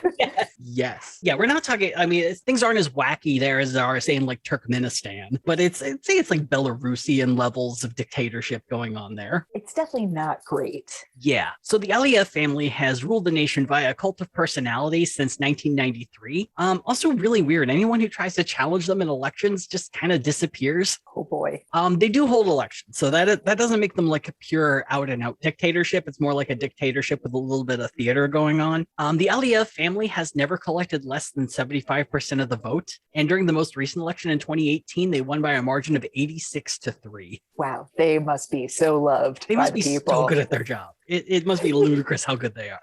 [SPEAKER 1] Yes. Yeah, we're not talking, I mean, things aren't as wacky there as they are, say, in like Turkmenistan, but I'd say it's like Belarusian levels of dictatorship going on there.
[SPEAKER 2] It's definitely not great.
[SPEAKER 1] Yeah. So the Aliyev family has ruled the nation via a cult of personality since 1993. Also really weird. Anyone who tries to challenge them in elections just kind of disappears.
[SPEAKER 2] Oh boy.
[SPEAKER 1] They do hold elections, so that doesn't make them like a pure out and out dictatorship. It's more like a dictatorship with a little bit of theater going on. The Aliyev family has never collected less than 75% of the vote, and during the most recent election in 2018, they won by a margin of 86-3.
[SPEAKER 2] Wow, they must be so loved.
[SPEAKER 1] They must
[SPEAKER 2] by
[SPEAKER 1] be
[SPEAKER 2] people.
[SPEAKER 1] so good at their job. It must be ludicrous how good they are.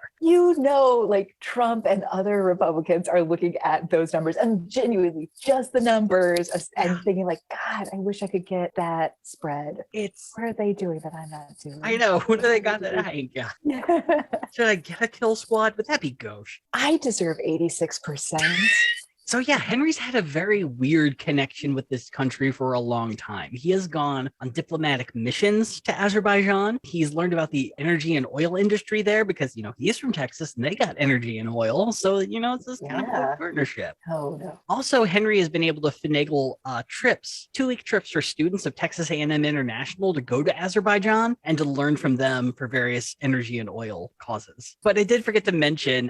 [SPEAKER 2] Like Trump and other Republicans are looking at those numbers and genuinely just the numbers and thinking like, God, I wish I could get that spread. What are they doing that I'm not doing?
[SPEAKER 1] I know. What do they got that I ain't got? Should I get a kill squad? Would that be gauche?
[SPEAKER 2] I deserve 86%.
[SPEAKER 1] So yeah, Henry's had a very weird connection with this country for a long time. He has gone on diplomatic missions to Azerbaijan. He's learned about the energy and oil industry there because, he is from Texas and they got energy and oil. So, it's this kind of cool partnership.
[SPEAKER 2] Oh, no.
[SPEAKER 1] Also, Henry has been able to finagle trips, 2-week trips for students of Texas A&M International to go to Azerbaijan and to learn from them for various energy and oil causes. But I did forget to mention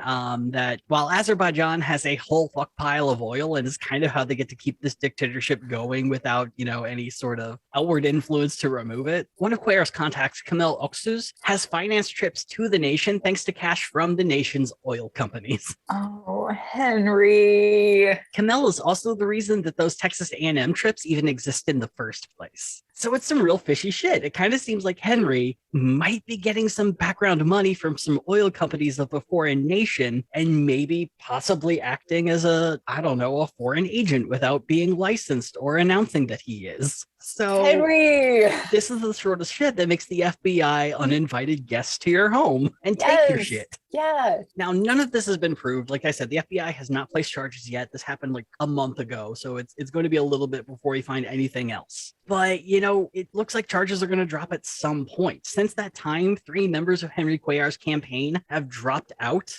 [SPEAKER 1] that while Azerbaijan has a whole fuck pile of oil and is kind of how they get to keep this dictatorship going without, any sort of outward influence to remove it. One of Cuellar's contacts, Kamel Oksuz, has financed trips to the nation thanks to cash from the nation's oil companies.
[SPEAKER 2] Oh, Henry.
[SPEAKER 1] Kamel is also the reason that those Texas A&M trips even exist in the first place. So it's some real fishy shit. It kind of seems like Henry might be getting some background money from some oil companies of a foreign nation and maybe possibly acting as a foreign agent without being licensed or announcing that he is. So
[SPEAKER 2] Henry,
[SPEAKER 1] this is the sort of shit that makes the FBI uninvited guests to your home and take your shit.
[SPEAKER 2] Yeah.
[SPEAKER 1] Now, none of this has been proved. Like I said, the FBI has not placed charges yet. This happened like a month ago. So it's going to be a little bit before we find anything else. But, it looks like charges are going to drop at some point. Since that time, 3 members of Henry Cuellar's campaign have dropped out.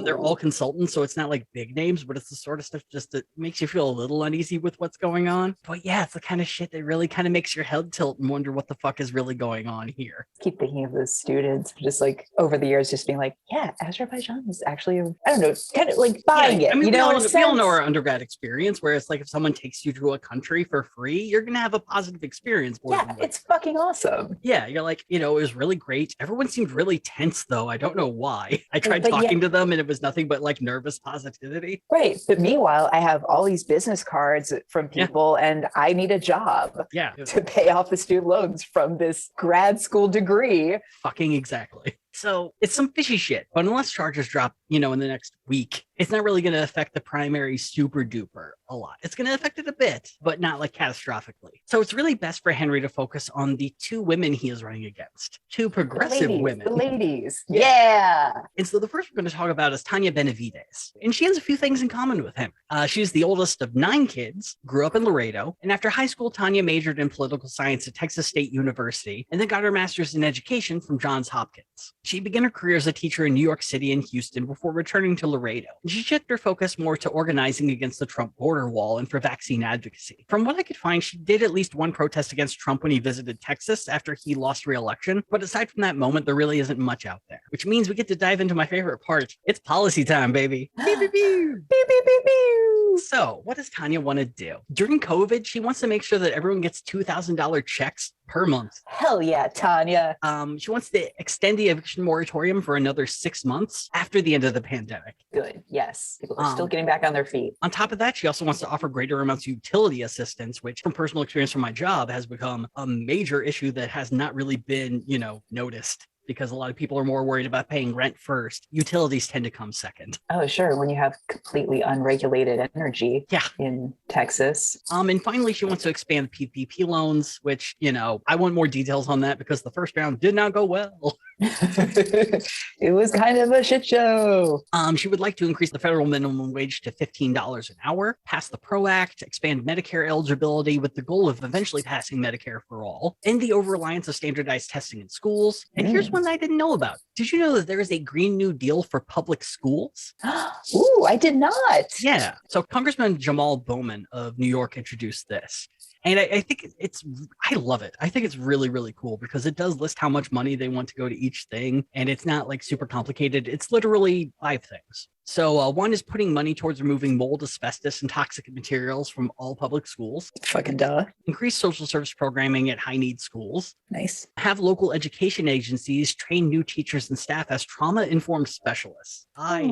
[SPEAKER 1] They're all consultants, so it's not like big names, but it's the sort of stuff just that makes you feel a little uneasy with what's going on. But yeah, it's the kind of shit that really kind of makes your head tilt and wonder what the fuck is really going on here.
[SPEAKER 2] Keep thinking of those students just like over the years, just being like, yeah, Azerbaijan is actually, kind of like buying it.
[SPEAKER 1] I mean, we all know our undergrad experience where it's like if someone takes you to a country for free, you're going to have a positive experience.
[SPEAKER 2] It's fucking awesome.
[SPEAKER 1] Yeah, you're like, it was really great. Everyone seemed really tense though. I don't know why. I tried talking to them and it was nothing but like nervous positivity.
[SPEAKER 2] Right. But meanwhile, I have all these business cards from people and I need a job.
[SPEAKER 1] Yeah.
[SPEAKER 2] To pay off the student loans from this grad school degree.
[SPEAKER 1] Fucking exactly. So it's some fishy shit. But unless charges drop, in the next week, it's not really going to affect the primary super duper a lot. It's going to affect it a bit, but not like catastrophically. So it's really best for Henry to focus on the two women he is running against, two progressive women.
[SPEAKER 2] The ladies. Yeah.
[SPEAKER 1] And so the first we're going to talk about is Tanya Benavides. And she has a few things in common with him. She's the oldest of 9 kids, grew up in Laredo. And after high school, Tanya majored in political science at Texas State University and then got her master's in education from Johns Hopkins. She began her career as a teacher in New York City and Houston before returning to Laredo. And she shifted her focus more to organizing against the Trump border wall and for vaccine advocacy. From what I could find, she did at least one protest against Trump when he visited Texas after he lost re-election. But aside from that moment, there really isn't much out there, which means we get to dive into my favorite part. It's policy time, baby. Beep, beep, beep.
[SPEAKER 2] Beep, beep, beep, beep.
[SPEAKER 1] So what does Tanya want to do? During COVID, she wants to make sure that everyone gets $2,000 checks per month.
[SPEAKER 2] Hell yeah, Tanya.
[SPEAKER 1] She wants to extend the eviction moratorium for another 6 months after the end of the pandemic.
[SPEAKER 2] Good. Yes. People are still getting back on their feet.
[SPEAKER 1] On top of that, she also wants to offer greater amounts of utility assistance, which from personal experience from my job has become a major issue that has not really been, noticed. Because a lot of people are more worried about paying rent first. Utilities tend to come second.
[SPEAKER 2] Oh, sure. When you have completely unregulated energy in Texas.
[SPEAKER 1] And finally, she wants to expand PPP loans, which, I want more details on that because the first round did not go well.
[SPEAKER 2] It was kind of a shit show.
[SPEAKER 1] She would like to increase the federal minimum wage to $15 an hour, pass the PRO Act, expand Medicare eligibility with the goal of eventually passing Medicare for all, end the over-reliance of standardized testing in schools. And here's one I didn't know about. Did you know that there is a Green New Deal for public schools?
[SPEAKER 2] Ooh, I did not.
[SPEAKER 1] Yeah. So Congressman Jamal Bowman of New York introduced this. And I think I love it. I think it's really, really cool because it does list how much money they want to go to each thing. And it's not like super complicated. It's literally 5 things. So one is putting money towards removing mold, asbestos, and toxic materials from all public schools.
[SPEAKER 2] Fucking duh.
[SPEAKER 1] Increase social service programming at high-need schools.
[SPEAKER 2] Nice.
[SPEAKER 1] Have local education agencies train new teachers and staff as trauma-informed specialists. I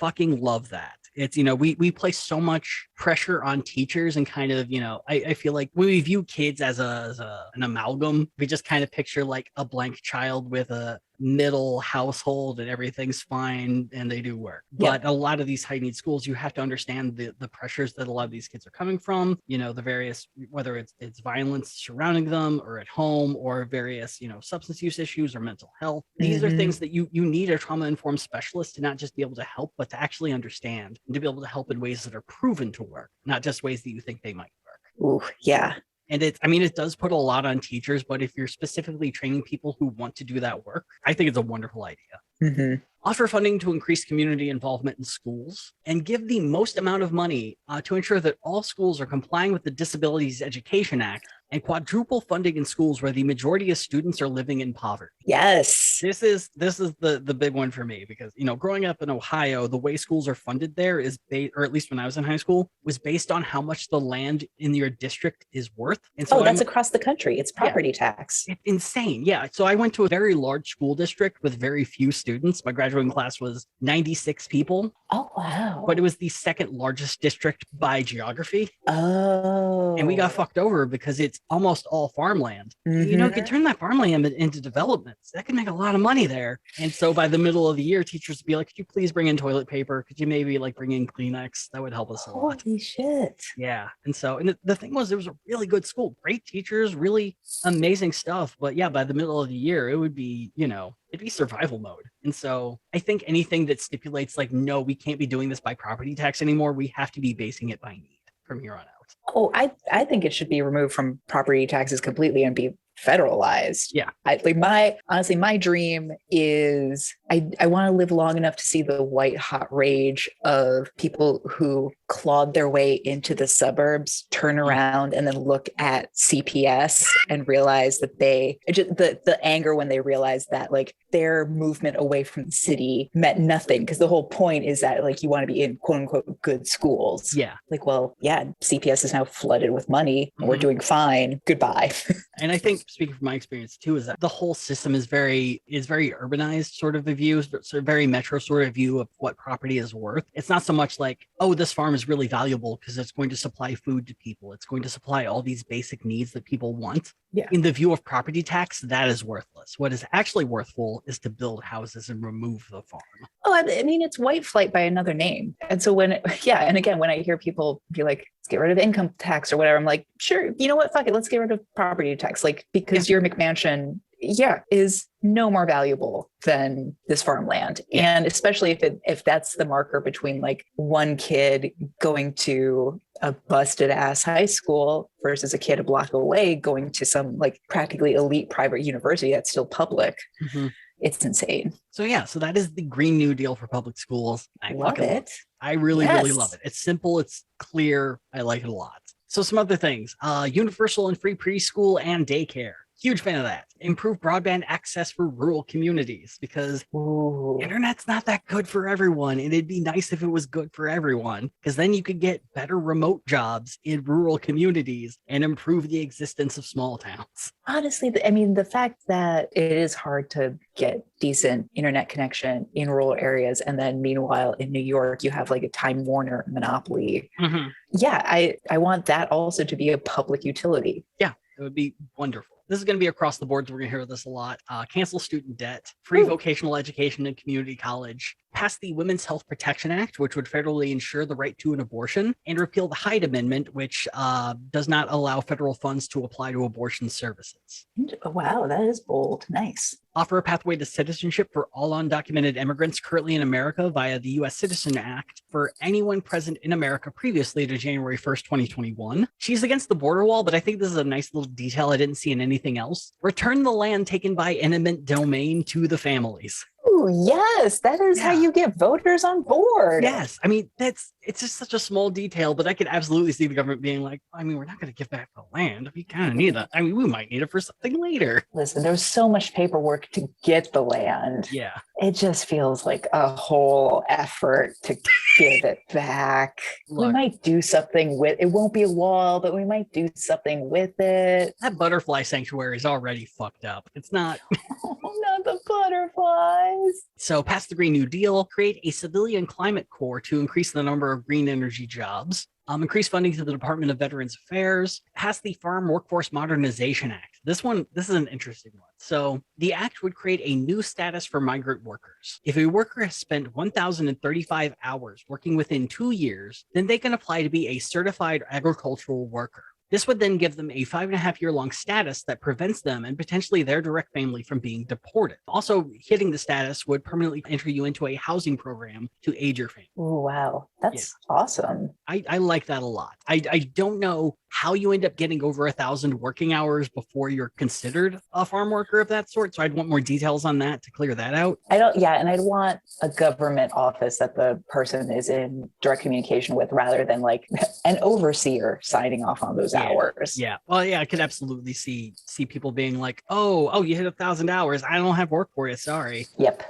[SPEAKER 1] fucking love that. It's, we place so much pressure on teachers and kind of, I feel like when we view kids as an amalgam, we just kind of picture like a blank child with a middle household and everything's fine and they do work. But a lot of these high need schools, you have to understand the pressures that a lot of these kids are coming from, the various, whether it's violence surrounding them or at home or various, substance use issues or mental health. These are things that you need a trauma informed specialist to not just be able to help, but to actually understand and to be able to help in ways that are proven to work, not just ways that you think they might work.
[SPEAKER 2] Ooh, yeah.
[SPEAKER 1] And it does put a lot on teachers, but if you're specifically training people who want to do that work, I think it's a wonderful idea. Offer funding to increase community involvement in schools and give the most amount of money to ensure that all schools are complying with the Disabilities Education Act and quadruple funding in schools where the majority of students are living in poverty.
[SPEAKER 2] Yes.
[SPEAKER 1] This is the big one for me because, growing up in Ohio, the way schools are funded there is or at least when I was in high school, was based on how much the land in your district is worth. And so
[SPEAKER 2] that's across the country. It's property tax.
[SPEAKER 1] It's insane. Yeah. So I went to a very large school district with very few students. My graduating class was 96 people.
[SPEAKER 2] Oh, wow.
[SPEAKER 1] But it was the second largest district by geography.
[SPEAKER 2] Oh.
[SPEAKER 1] And we got fucked over because it's almost all farmland. You could turn that farmland into developments. That could make a lot of money there. And so by the middle of the year, teachers would be like, could you please bring in toilet paper? Could you maybe bring in Kleenex? That would help us a lot.
[SPEAKER 2] Holy shit.
[SPEAKER 1] Yeah. And so, and the thing was, it was a really good school, great teachers, really amazing stuff. But yeah, by the middle of the year, it would be, it'd be survival mode. And so I think anything that stipulates no, we can't be doing this by property tax anymore. We have to be basing it by need from here on out.
[SPEAKER 2] Oh, I think it should be removed from property taxes completely and be federalized.
[SPEAKER 1] Yeah.
[SPEAKER 2] My dream is I want to live long enough to see the white hot rage of people who clawed their way into the suburbs, turn around and then look at CPS and realize that the anger when they realize that their movement away from the city meant nothing because the whole point is that you want to be in quote unquote good schools.
[SPEAKER 1] Yeah.
[SPEAKER 2] CPS is now flooded with money. We're doing fine. Goodbye.
[SPEAKER 1] And I think speaking from my experience too, is that the whole system is very urbanized sort of a view, sort of very metro sort of view of what property is worth. It's not so much like, oh, this farm is really valuable because it's going to supply food to people. It's going to supply all these basic needs that people want.
[SPEAKER 2] Yeah.
[SPEAKER 1] In the view of property tax, that is worthless. What is actually worthful is to build houses and remove the farm.
[SPEAKER 2] Oh, I mean, it's white flight by another name. And so when I hear people be like, let's get rid of income tax or whatever, I'm like, sure, you know what? Fuck it. Let's get rid of property tax. Like, because your McMansion, is no more valuable than this farmland. Yeah. And especially if that's the marker between like one kid going to a busted ass high school versus a kid a block away going to some like practically elite private university that's still public. Mm-hmm. It's insane.
[SPEAKER 1] So that is the Green New Deal for public schools. I
[SPEAKER 2] love it.
[SPEAKER 1] I really love it. It's simple. It's clear. I like it a lot. So some other things, universal and free preschool and daycare. Huge fan of that. Improve broadband access for rural communities because internet's not that good for everyone. And it'd be nice if it was good for everyone because then you could get better remote jobs in rural communities and improve the existence of small towns.
[SPEAKER 2] Honestly, I mean, the fact that it is hard to get decent internet connection in rural areas. And then meanwhile, in New York, you have like a Time Warner monopoly. Mm-hmm. Yeah, I want that also to be a public utility.
[SPEAKER 1] Yeah, it would be wonderful. This is going to be across the board. So we're going to hear this a lot. Cancel student debt, free vocational education and community college, pass the Women's Health Protection Act, which would federally ensure the right to an abortion, and repeal the Hyde Amendment, which does not allow federal funds to apply to abortion services.
[SPEAKER 2] Wow, that is bold. Nice.
[SPEAKER 1] Offer a pathway to citizenship for all undocumented immigrants currently in America via the U.S. Citizen Act for anyone present in America previously to January 1st, 2021. She's against the border wall, but I think this is a nice little detail I didn't see in anything else. Return the land taken by eminent domain to the families.
[SPEAKER 2] Oh, yes. That is how you get voters on board.
[SPEAKER 1] Yes. I mean, it's just such a small detail, but I could absolutely see the government being like, I mean, we're not going to give back the land. We kind of need it. I mean, we might need it for something later.
[SPEAKER 2] Listen, there's so much paperwork to get the land.
[SPEAKER 1] Yeah.
[SPEAKER 2] It just feels like a whole effort to give it back. Look, we might do something with it. Won't be a wall, but we might do something with it.
[SPEAKER 1] That butterfly sanctuary is already fucked up. It's not.
[SPEAKER 2] Not the butterflies.
[SPEAKER 1] So pass the Green New Deal, create a civilian climate corps to increase the number of green energy jobs, increase funding to the Department of Veterans Affairs, pass the Farm Workforce Modernization Act. This is an interesting one. So the act would create a new status for migrant workers. If a worker has spent 1,035 hours working within 2 years, then they can apply to be a certified agricultural worker. This would then give them a 5.5-year-long status that prevents them and potentially their direct family from being deported. Also, hitting the status would permanently enter you into a housing program to aid your family.
[SPEAKER 2] Oh, wow. That's awesome.
[SPEAKER 1] I like that a lot. I don't know how you end up getting over 1,000 working hours before you're considered a farm worker of that sort. So I'd want more details on that to clear that out.
[SPEAKER 2] And I'd want a government office that the person is in direct communication with rather than like an overseer signing off on those hours.
[SPEAKER 1] Yeah. Well, yeah, I could absolutely see people being like, oh, you hit 1,000 hours. I don't have work for you. Sorry.
[SPEAKER 2] Yep.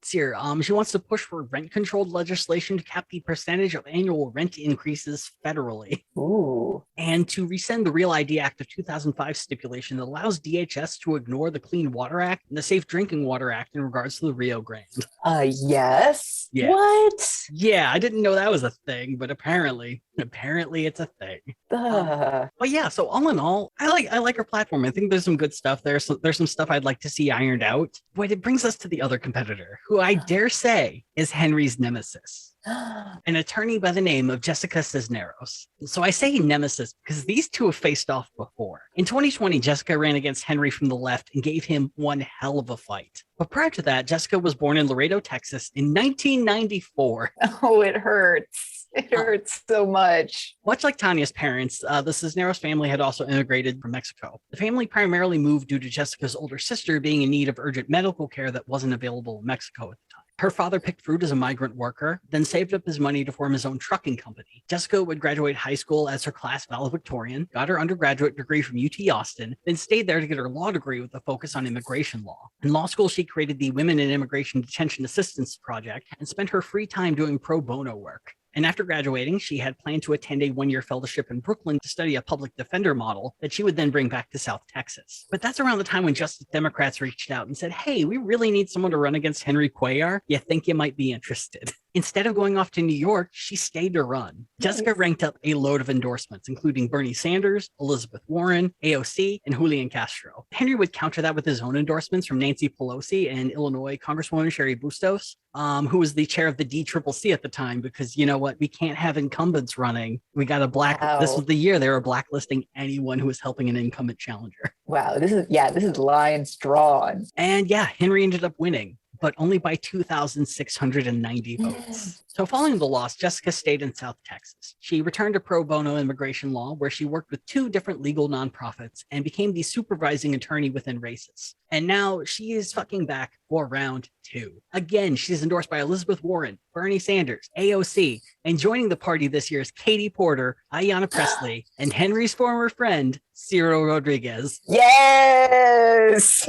[SPEAKER 1] Here, she wants to push for rent-controlled legislation to cap the percentage of annual rent increases federally.
[SPEAKER 2] Ooh.
[SPEAKER 1] And to rescind the Real ID Act of 2005 stipulation that allows DHS to ignore the Clean Water Act and the Safe Drinking Water Act in regards to the Rio Grande.
[SPEAKER 2] Yes.
[SPEAKER 1] Yeah.
[SPEAKER 2] What?
[SPEAKER 1] Yeah, I didn't know that was a thing, but apparently it's a thing. But yeah, so all in all, I like her platform. I think there's some good stuff there. So there's some stuff I'd like to see ironed out. But it brings us to the other competitor, who I dare say is Henry's nemesis. An attorney by the name of Jessica Cisneros. So I say nemesis because these two have faced off before. In 2020, Jessica ran against Henry from the left and gave him one hell of a fight. But prior to that, Jessica was born in Laredo, Texas in 1994.
[SPEAKER 2] Oh, it hurts. It hurts so much.
[SPEAKER 1] Much like Tanya's parents, the Cisneros family had also immigrated from Mexico. The family primarily moved due to Jessica's older sister being in need of urgent medical care that wasn't available in Mexico at the time. Her father picked fruit as a migrant worker, then saved up his money to form his own trucking company. Jessica would graduate high school as her class valedictorian, got her undergraduate degree from UT Austin, then stayed there to get her law degree with a focus on immigration law. In law school, she created the Women in Immigration Detention Assistance Project and spent her free time doing pro bono work. And after graduating, she had planned to attend a one-year fellowship in Brooklyn to study a public defender model that she would then bring back to South Texas. But that's around the time when Justice Democrats reached out and said, hey, we really need someone to run against Henry Cuellar. You think you might be interested? Instead of going off to New York, she stayed to run. Jessica ranked up a load of endorsements, including Bernie Sanders, Elizabeth Warren, AOC, and Julian Castro. Henry would counter that with his own endorsements from Nancy Pelosi and Illinois Congresswoman Sherry Bustos, who was the chair of the DCCC at the time, because you know what? We can't have incumbents running. We got a This was the year they were blacklisting anyone who was helping an incumbent challenger.
[SPEAKER 2] Wow. This is lines drawn.
[SPEAKER 1] And yeah, Henry ended up winning, but only by 2,690 votes. So following the loss, Jessica stayed in South Texas. She returned to pro bono immigration law, where she worked with 2 different legal nonprofits and became the supervising attorney within races. And now she is fucking back for round 2. Again, she's endorsed by Elizabeth Warren, Bernie Sanders, AOC, and joining the party this year is Katie Porter, Ayanna Pressley, and Henry's former friend, Ciro Rodriguez.
[SPEAKER 2] Yes!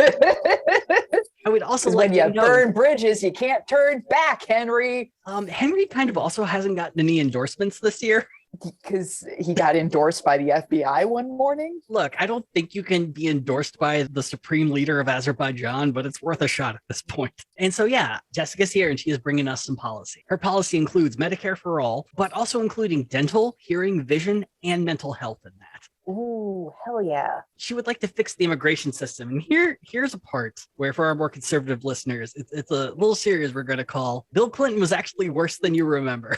[SPEAKER 1] I would also
[SPEAKER 2] like when you burn bridges, you can't turn back, Henry.
[SPEAKER 1] Henry kind of also hasn't gotten any endorsements this year.
[SPEAKER 2] Because he got endorsed by the FBI one morning?
[SPEAKER 1] Look, I don't think you can be endorsed by the supreme leader of Azerbaijan, but it's worth a shot at this point. And so, yeah, Jessica's here and she is bringing us some policy. Her policy includes Medicare for all, but also including dental, hearing, vision, and mental health in that.
[SPEAKER 2] Ooh, hell yeah.
[SPEAKER 1] She would like to fix the immigration system. And here's a part where, for our more conservative listeners, it's a little series we're going to call Bill Clinton Was Actually Worse Than You Remember.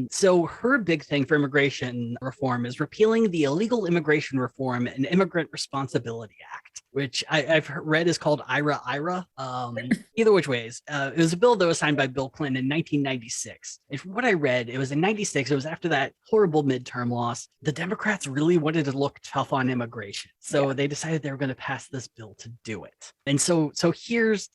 [SPEAKER 1] So her big thing for immigration reform is repealing the Illegal Immigration Reform and Immigrant Responsibility Act, which I've read is called IRA. Either which ways, it was a bill that was signed by Bill Clinton in 1996. And from what I read, it was in 96. It was after that horrible midterm loss. The Democrats really wanted to look tough on immigration. So they decided they were going to pass this bill to do it. And so here's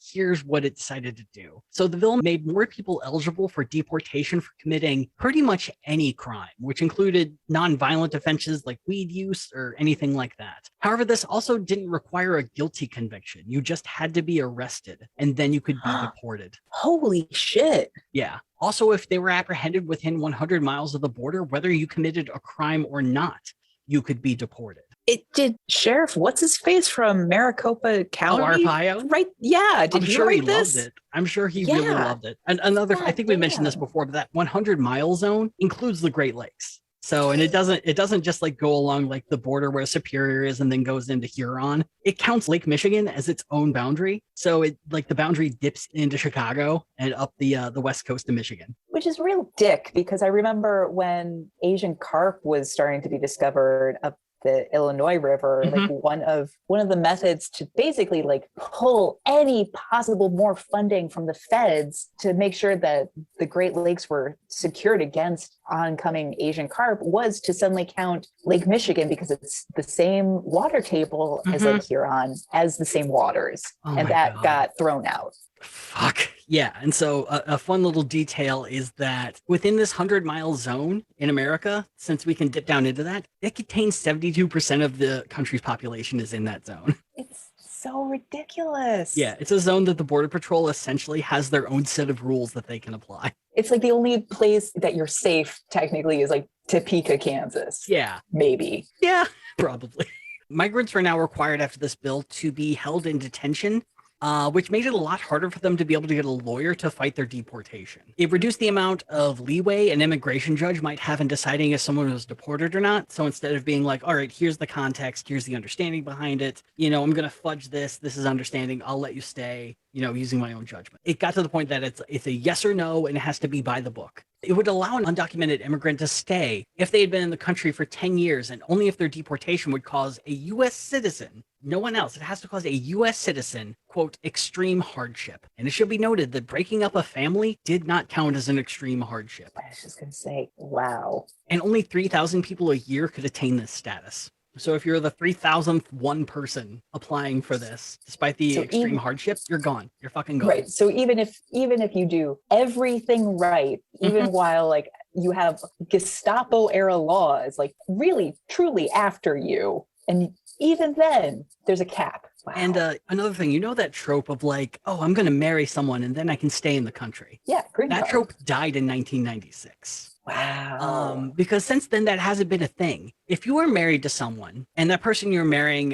[SPEAKER 1] what it decided to do. So the bill made more people eligible for deportation for committing pretty much any crime, which included non-violent offenses like weed use or anything like that. However, this also didn't require a guilty conviction. You just had to be arrested and then you could be deported.
[SPEAKER 2] Holy shit.
[SPEAKER 1] Yeah. Also, if they were apprehended within 100 miles of the border, whether you committed a crime or not, you could be deported.
[SPEAKER 2] It did Sheriff what's his face from Maricopa County?
[SPEAKER 1] Arpaio?
[SPEAKER 2] Right. Yeah.
[SPEAKER 1] I'm sure he loved it. I'm sure he really loved it. And I think we mentioned this before, but that 100-mile zone includes the Great Lakes. So, and it doesn't just like go along like the border where Superior is and then goes into Huron. It counts Lake Michigan as its own boundary. So it like the boundary dips into Chicago and up the west coast of Michigan.
[SPEAKER 2] Which is real dick, because I remember when Asian carp was starting to be discovered up the Illinois River, like one of the methods to basically like pull any possible more funding from the feds to make sure that the Great Lakes were secured against oncoming Asian carp was to suddenly count Lake Michigan, because it's the same water table as Lake Huron, as the same waters. And that got thrown out.
[SPEAKER 1] Fuck. Yeah. And so a fun little detail is that within this 100-mile zone in America, since we can dip down into that, it contains 72% of the country's population is in that zone.
[SPEAKER 2] It's so ridiculous.
[SPEAKER 1] Yeah. It's a zone that the Border Patrol essentially has their own set of rules that they can apply.
[SPEAKER 2] It's like the only place that you're safe technically is like Topeka, Kansas.
[SPEAKER 1] Yeah.
[SPEAKER 2] Maybe.
[SPEAKER 1] Yeah, probably. Migrants are now required after this bill to be held in detention, which made it a lot harder for them to be able to get a lawyer to fight their deportation. It reduced the amount of leeway an immigration judge might have in deciding if someone was deported or not. So instead of being like, all right, here's the context, here's the understanding behind it, I'm going to fudge this is understanding, I'll let you stay, using my own judgment. It got to the point that it's a yes or no, and it has to be by the book. It would allow an undocumented immigrant to stay if they had been in the country for 10 years, and only if their deportation would cause a U.S. citizen, no one else, it has to cause a U.S. citizen, quote, extreme hardship. And it should be noted that breaking up a family did not count as an extreme hardship.
[SPEAKER 2] I was just going to say, wow.
[SPEAKER 1] And only 3,000 people a year could attain this status. So if you're the 3,000th one person applying for this, despite the extreme hardship, you're gone. You're fucking gone.
[SPEAKER 2] Right. So even if you do everything right, even while like you have Gestapo era laws, like really truly after you, and even then there's a cap.
[SPEAKER 1] And
[SPEAKER 2] Wow.
[SPEAKER 1] another thing, you know that trope of like, oh, I'm going to marry someone and then I can stay in the country.
[SPEAKER 2] Yeah, green
[SPEAKER 1] That
[SPEAKER 2] card.
[SPEAKER 1] trope died in 1996.
[SPEAKER 2] Wow.
[SPEAKER 1] Because since then that hasn't been a thing. If you are married to someone and that person you're marrying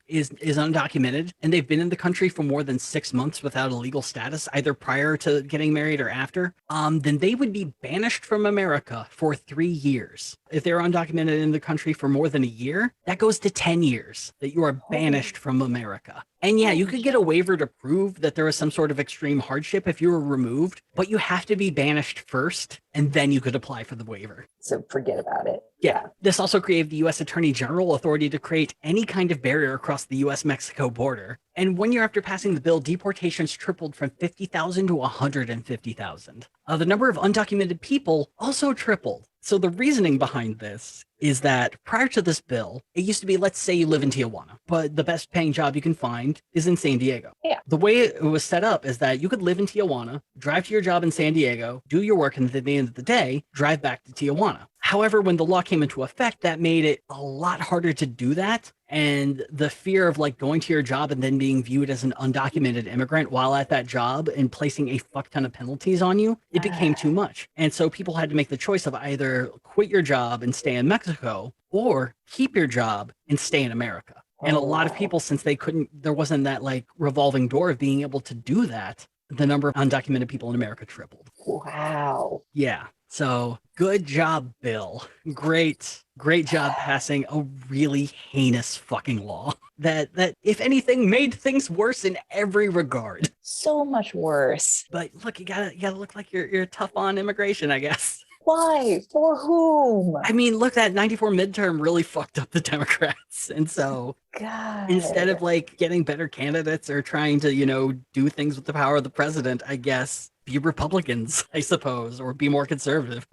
[SPEAKER 1] is undocumented and they've been in the country for more than 6 months without a legal status, either prior to getting married or after, then they would be banished from America for 3 years. If they're undocumented in the country for more than a year, that goes to 10 years that you are
[SPEAKER 2] Holy,
[SPEAKER 1] banished from America. And yeah, you
[SPEAKER 2] holy
[SPEAKER 1] could get a
[SPEAKER 2] shit.
[SPEAKER 1] waiver to prove that there was some sort of extreme hardship if you were removed, but you have to be banished first, and then you could apply for the waiver.
[SPEAKER 2] So forget about it.
[SPEAKER 1] Yeah. This also gave the U.S. Attorney General authority to create any kind of barrier across the U.S.-Mexico border. And 1 year after passing the bill, deportations tripled from 50,000 to 150,000. The number of undocumented people also tripled. So the reasoning behind this is that prior to this bill, it used to be, let's say you live in Tijuana, but the best paying job you can find is in San Diego.
[SPEAKER 2] Yeah.
[SPEAKER 1] The way it was set up is that you could live in Tijuana, drive to your job in San Diego, do your work, and at the end of the day, drive back to Tijuana. However, when the law came into effect, that made it a lot harder to do that. And the fear of like going to your job and then being viewed as an undocumented immigrant while at that job and placing a fuck ton of penalties on you, it became too much. And so people had to make the choice of either quit your job and stay in Mexico or keep your job and stay in America. And a lot of people, since there wasn't that like revolving door of being able to do that, the number of undocumented people in America tripled.
[SPEAKER 2] Wow.
[SPEAKER 1] Yeah. So good job, Bill. Great job passing a really heinous fucking law that if anything made things worse in every regard.
[SPEAKER 2] So much worse.
[SPEAKER 1] But look, you gotta look like you're tough on immigration, I guess.
[SPEAKER 2] Why? For whom?
[SPEAKER 1] I mean, look, that 94 midterm really fucked up the Democrats. And so
[SPEAKER 2] God.
[SPEAKER 1] instead of like getting better candidates or trying to, do things with the power of the president, I guess be Republicans, I suppose, or be more conservative.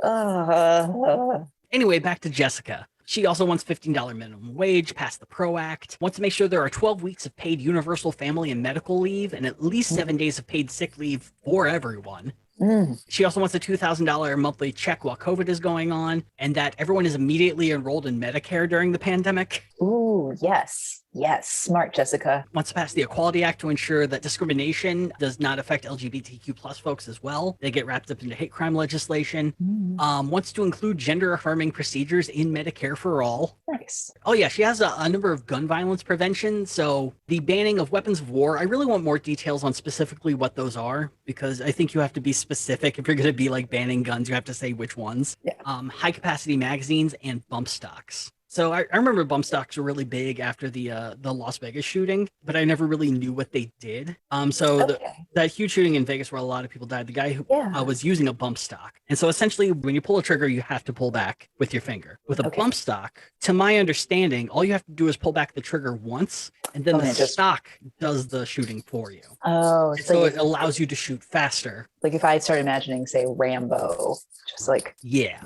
[SPEAKER 1] Anyway, back to Jessica. She also wants $15 minimum wage, passed the PRO Act, wants to make sure there are 12 weeks of paid universal family and medical leave, and at least 7 days of paid sick leave for everyone. She also wants a $2,000 monthly check while COVID is going on, and that everyone is immediately enrolled in Medicare during the pandemic.
[SPEAKER 2] Ooh, yes. Yes. Smart, Jessica.
[SPEAKER 1] Wants to pass the Equality Act to ensure that discrimination does not affect LGBTQ plus folks as well. They get wrapped up into hate crime legislation. Wants to include gender affirming procedures in Medicare for all.
[SPEAKER 2] Nice.
[SPEAKER 1] Oh yeah, she has a number of gun violence prevention. So the banning of weapons of war, I really want more details on specifically what those are, because I think you have to be specific. If you're going to be like banning guns, you have to say which ones.
[SPEAKER 2] Yeah.
[SPEAKER 1] High capacity magazines and bump stocks. So I remember bump stocks were really big after the Las Vegas shooting, but I never really knew what they did. That huge shooting in Vegas where a lot of people died, the guy who was using a bump stock. And so essentially when you pull a trigger, you have to pull back with your finger. With a bump stock, to my understanding, all you have to do is pull back the trigger once, and then the stock does the shooting for you.
[SPEAKER 2] Oh,
[SPEAKER 1] so it allows you to shoot faster.
[SPEAKER 2] Like if I start imagining, say, Rambo, just like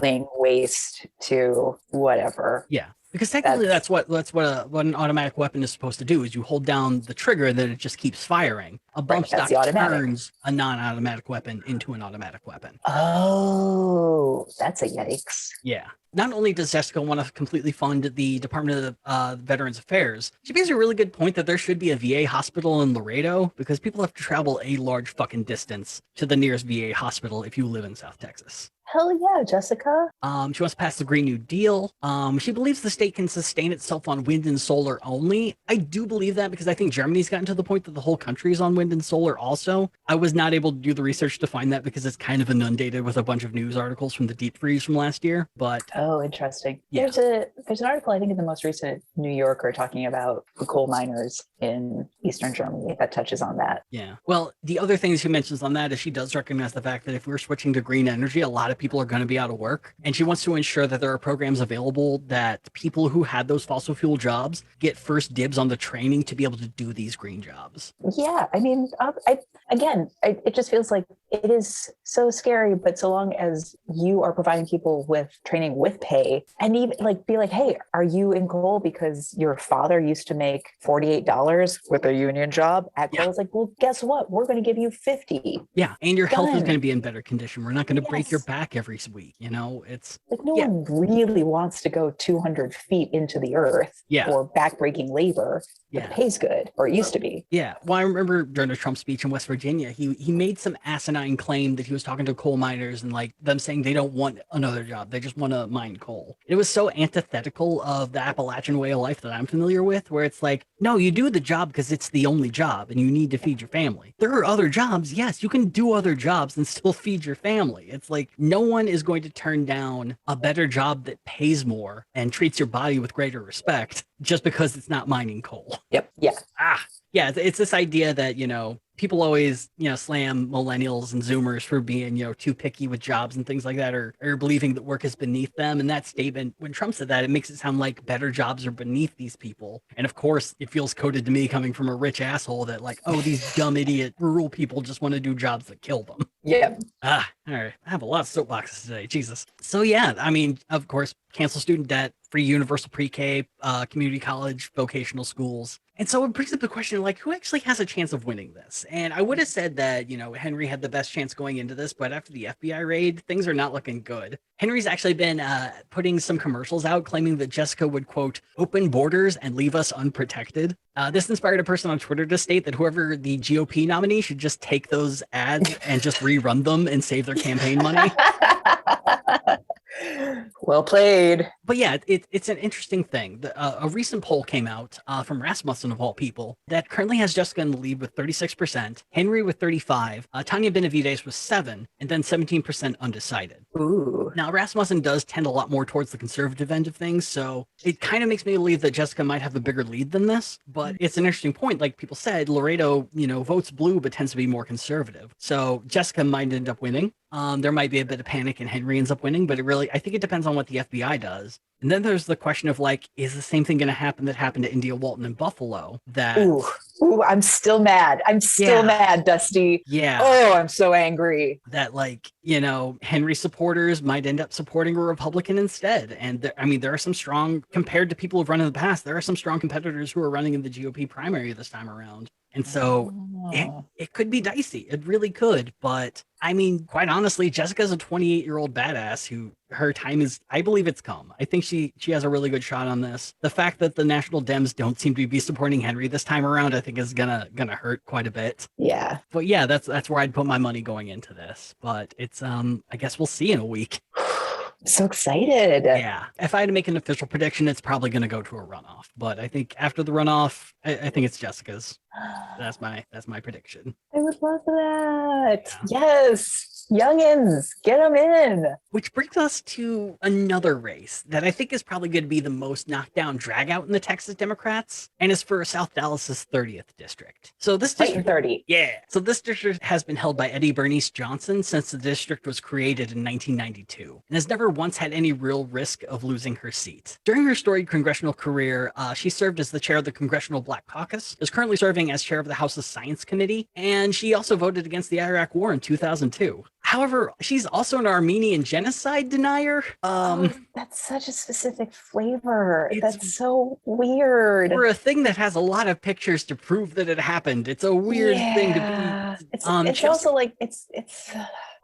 [SPEAKER 2] laying waste to whatever.
[SPEAKER 1] Yeah. Because technically that's what an automatic weapon is supposed to do, is you hold down the trigger and then it just keeps firing. A bump stock turns a non-automatic weapon into an automatic weapon.
[SPEAKER 2] Oh, that's a yikes.
[SPEAKER 1] Yeah. Not only does Jessica want to completely fund the Department of Veterans Affairs, she makes a really good point that there should be a VA hospital in Laredo, because people have to travel a large fucking distance to the nearest VA hospital if you live in South Texas.
[SPEAKER 2] Hell yeah, Jessica.
[SPEAKER 1] She wants to pass the Green New Deal. She believes the state can sustain itself on wind and solar only. I do believe that, because I think Germany's gotten to the point that the whole country is on wind and solar also. I was not able to do the research to find that because it's kind of inundated with a bunch of news articles from the deep freeze from last year. But
[SPEAKER 2] oh, interesting.
[SPEAKER 1] Yeah.
[SPEAKER 2] There's an article, I think, in the most recent New Yorker talking about the coal miners in Eastern Germany that touches on that.
[SPEAKER 1] Yeah. Well, the other things she mentions on that is she does recognize the fact that if we're switching to green energy, a lot of people are going to be out of work. And she wants to ensure that there are programs available that people who had those fossil fuel jobs get first dibs on the training to be able to do these green jobs.
[SPEAKER 2] Yeah. I mean, it just feels like it is so scary, but so long as you are providing people with training with pay, and even like be like, hey, are you in coal because your father used to make $48 with a union job at coal? It's like, well, guess what? We're going to give you $50.
[SPEAKER 1] Yeah. And your health is going to be in better condition. We're not going to break your back back every week. It's
[SPEAKER 2] like no one really wants to go 200 feet into the earth for backbreaking labor. But the pay's good, or it used to be.
[SPEAKER 1] Yeah. Well, I remember during the Trump speech in West Virginia, he made some asinine claim that he was talking to coal miners and like them saying they don't want another job. They just want to mine coal. It was so antithetical of the Appalachian way of life that I'm familiar with, where it's like, no, you do the job because it's the only job and you need to feed your family. There are other jobs. Yes, you can do other jobs and still feed your family. It's like no one is going to turn down a better job that pays more and treats your body with greater respect just because it's not mining coal.
[SPEAKER 2] Yep. Yeah.
[SPEAKER 1] Yeah. It's this idea that, people always, slam millennials and Zoomers for being, too picky with jobs and things like that, or believing that work is beneath them. And that statement, when Trump said that, it makes it sound like better jobs are beneath these people. And of course, it feels coded to me coming from a rich asshole that like, oh, these dumb idiot rural people just want to do jobs that kill them.
[SPEAKER 2] Yeah.
[SPEAKER 1] All right. I have a lot of soapboxes today. Jesus. So yeah, I mean, of course, cancel student debt, free universal pre-K, community college, vocational schools. And so it brings up the question, like, who actually has a chance of winning this? And I would have said that, Henry had the best chance going into this, but after the FBI raid, things are not looking good. Henry's actually been putting some commercials out claiming that Jessica would, quote, open borders and leave us unprotected. This inspired a person on Twitter to state that whoever the GOP nominee should just take those ads and just rerun them and save their campaign money.
[SPEAKER 2] Well played.
[SPEAKER 1] But yeah, it's an interesting thing. A recent poll came out from Rasmussen, of all people, that currently has Jessica in the lead with 36%, Henry with 35%, Tanya Benavides with 7%, and then 17% undecided.
[SPEAKER 2] Ooh.
[SPEAKER 1] Now, Rasmussen does tend a lot more towards the conservative end of things, so it kind of makes me believe that Jessica might have a bigger lead than this, but it's an interesting point. Like people said, Laredo, votes blue, but tends to be more conservative. So Jessica might end up winning. There might be a bit of panic and Henry ends up winning, but I think it depends on what the FBI does. And then there's the question of like, is the same thing going to happen that happened to India Walton in Buffalo?
[SPEAKER 2] Ooh, I'm still mad. I'm still mad, Dusty.
[SPEAKER 1] Yeah.
[SPEAKER 2] Oh, I'm so angry.
[SPEAKER 1] That Henry supporters might end up supporting a Republican instead. And there are some strong, compared to people who've run in the past, there are some strong competitors who are running in the GOP primary this time around. And so it could be dicey. It really could. But I mean, quite honestly, Jessica's a 28-year-old badass who her time is, I believe it's come. I think she has a really good shot on this. The fact that the National Dems don't seem to be supporting Henry this time around, I think is gonna hurt quite a bit.
[SPEAKER 2] Yeah.
[SPEAKER 1] But yeah, that's where I'd put my money going into this. But it's I guess we'll see in a week.
[SPEAKER 2] So excited.
[SPEAKER 1] Yeah. If I had to make an official prediction, it's probably going to go to a runoff. But I think after the runoff, I think it's Jessica's. That's my prediction.
[SPEAKER 2] I would love that. Yeah. Yes. Youngins, get them in.
[SPEAKER 1] Which brings us to another race that I think is probably going to be the most knockdown drag out in the Texas Democrats, and is for South Dallas's 30th district. So this district,
[SPEAKER 2] 30.
[SPEAKER 1] Yeah. So this district has been held by Eddie Bernice Johnson since the district was created in 1992, and has never once had any real risk of losing her seat. During her storied congressional career, she served as the chair of the Congressional Black Caucus, is currently serving as chair of the House's Science Committee, and she also voted against the Iraq War in 2002. However, she's also an Armenian genocide denier.
[SPEAKER 2] That's such a specific flavor. That's so weird.
[SPEAKER 1] For a thing that has a lot of pictures to prove that it happened, it's a weird thing to be.
[SPEAKER 2] It's also like it's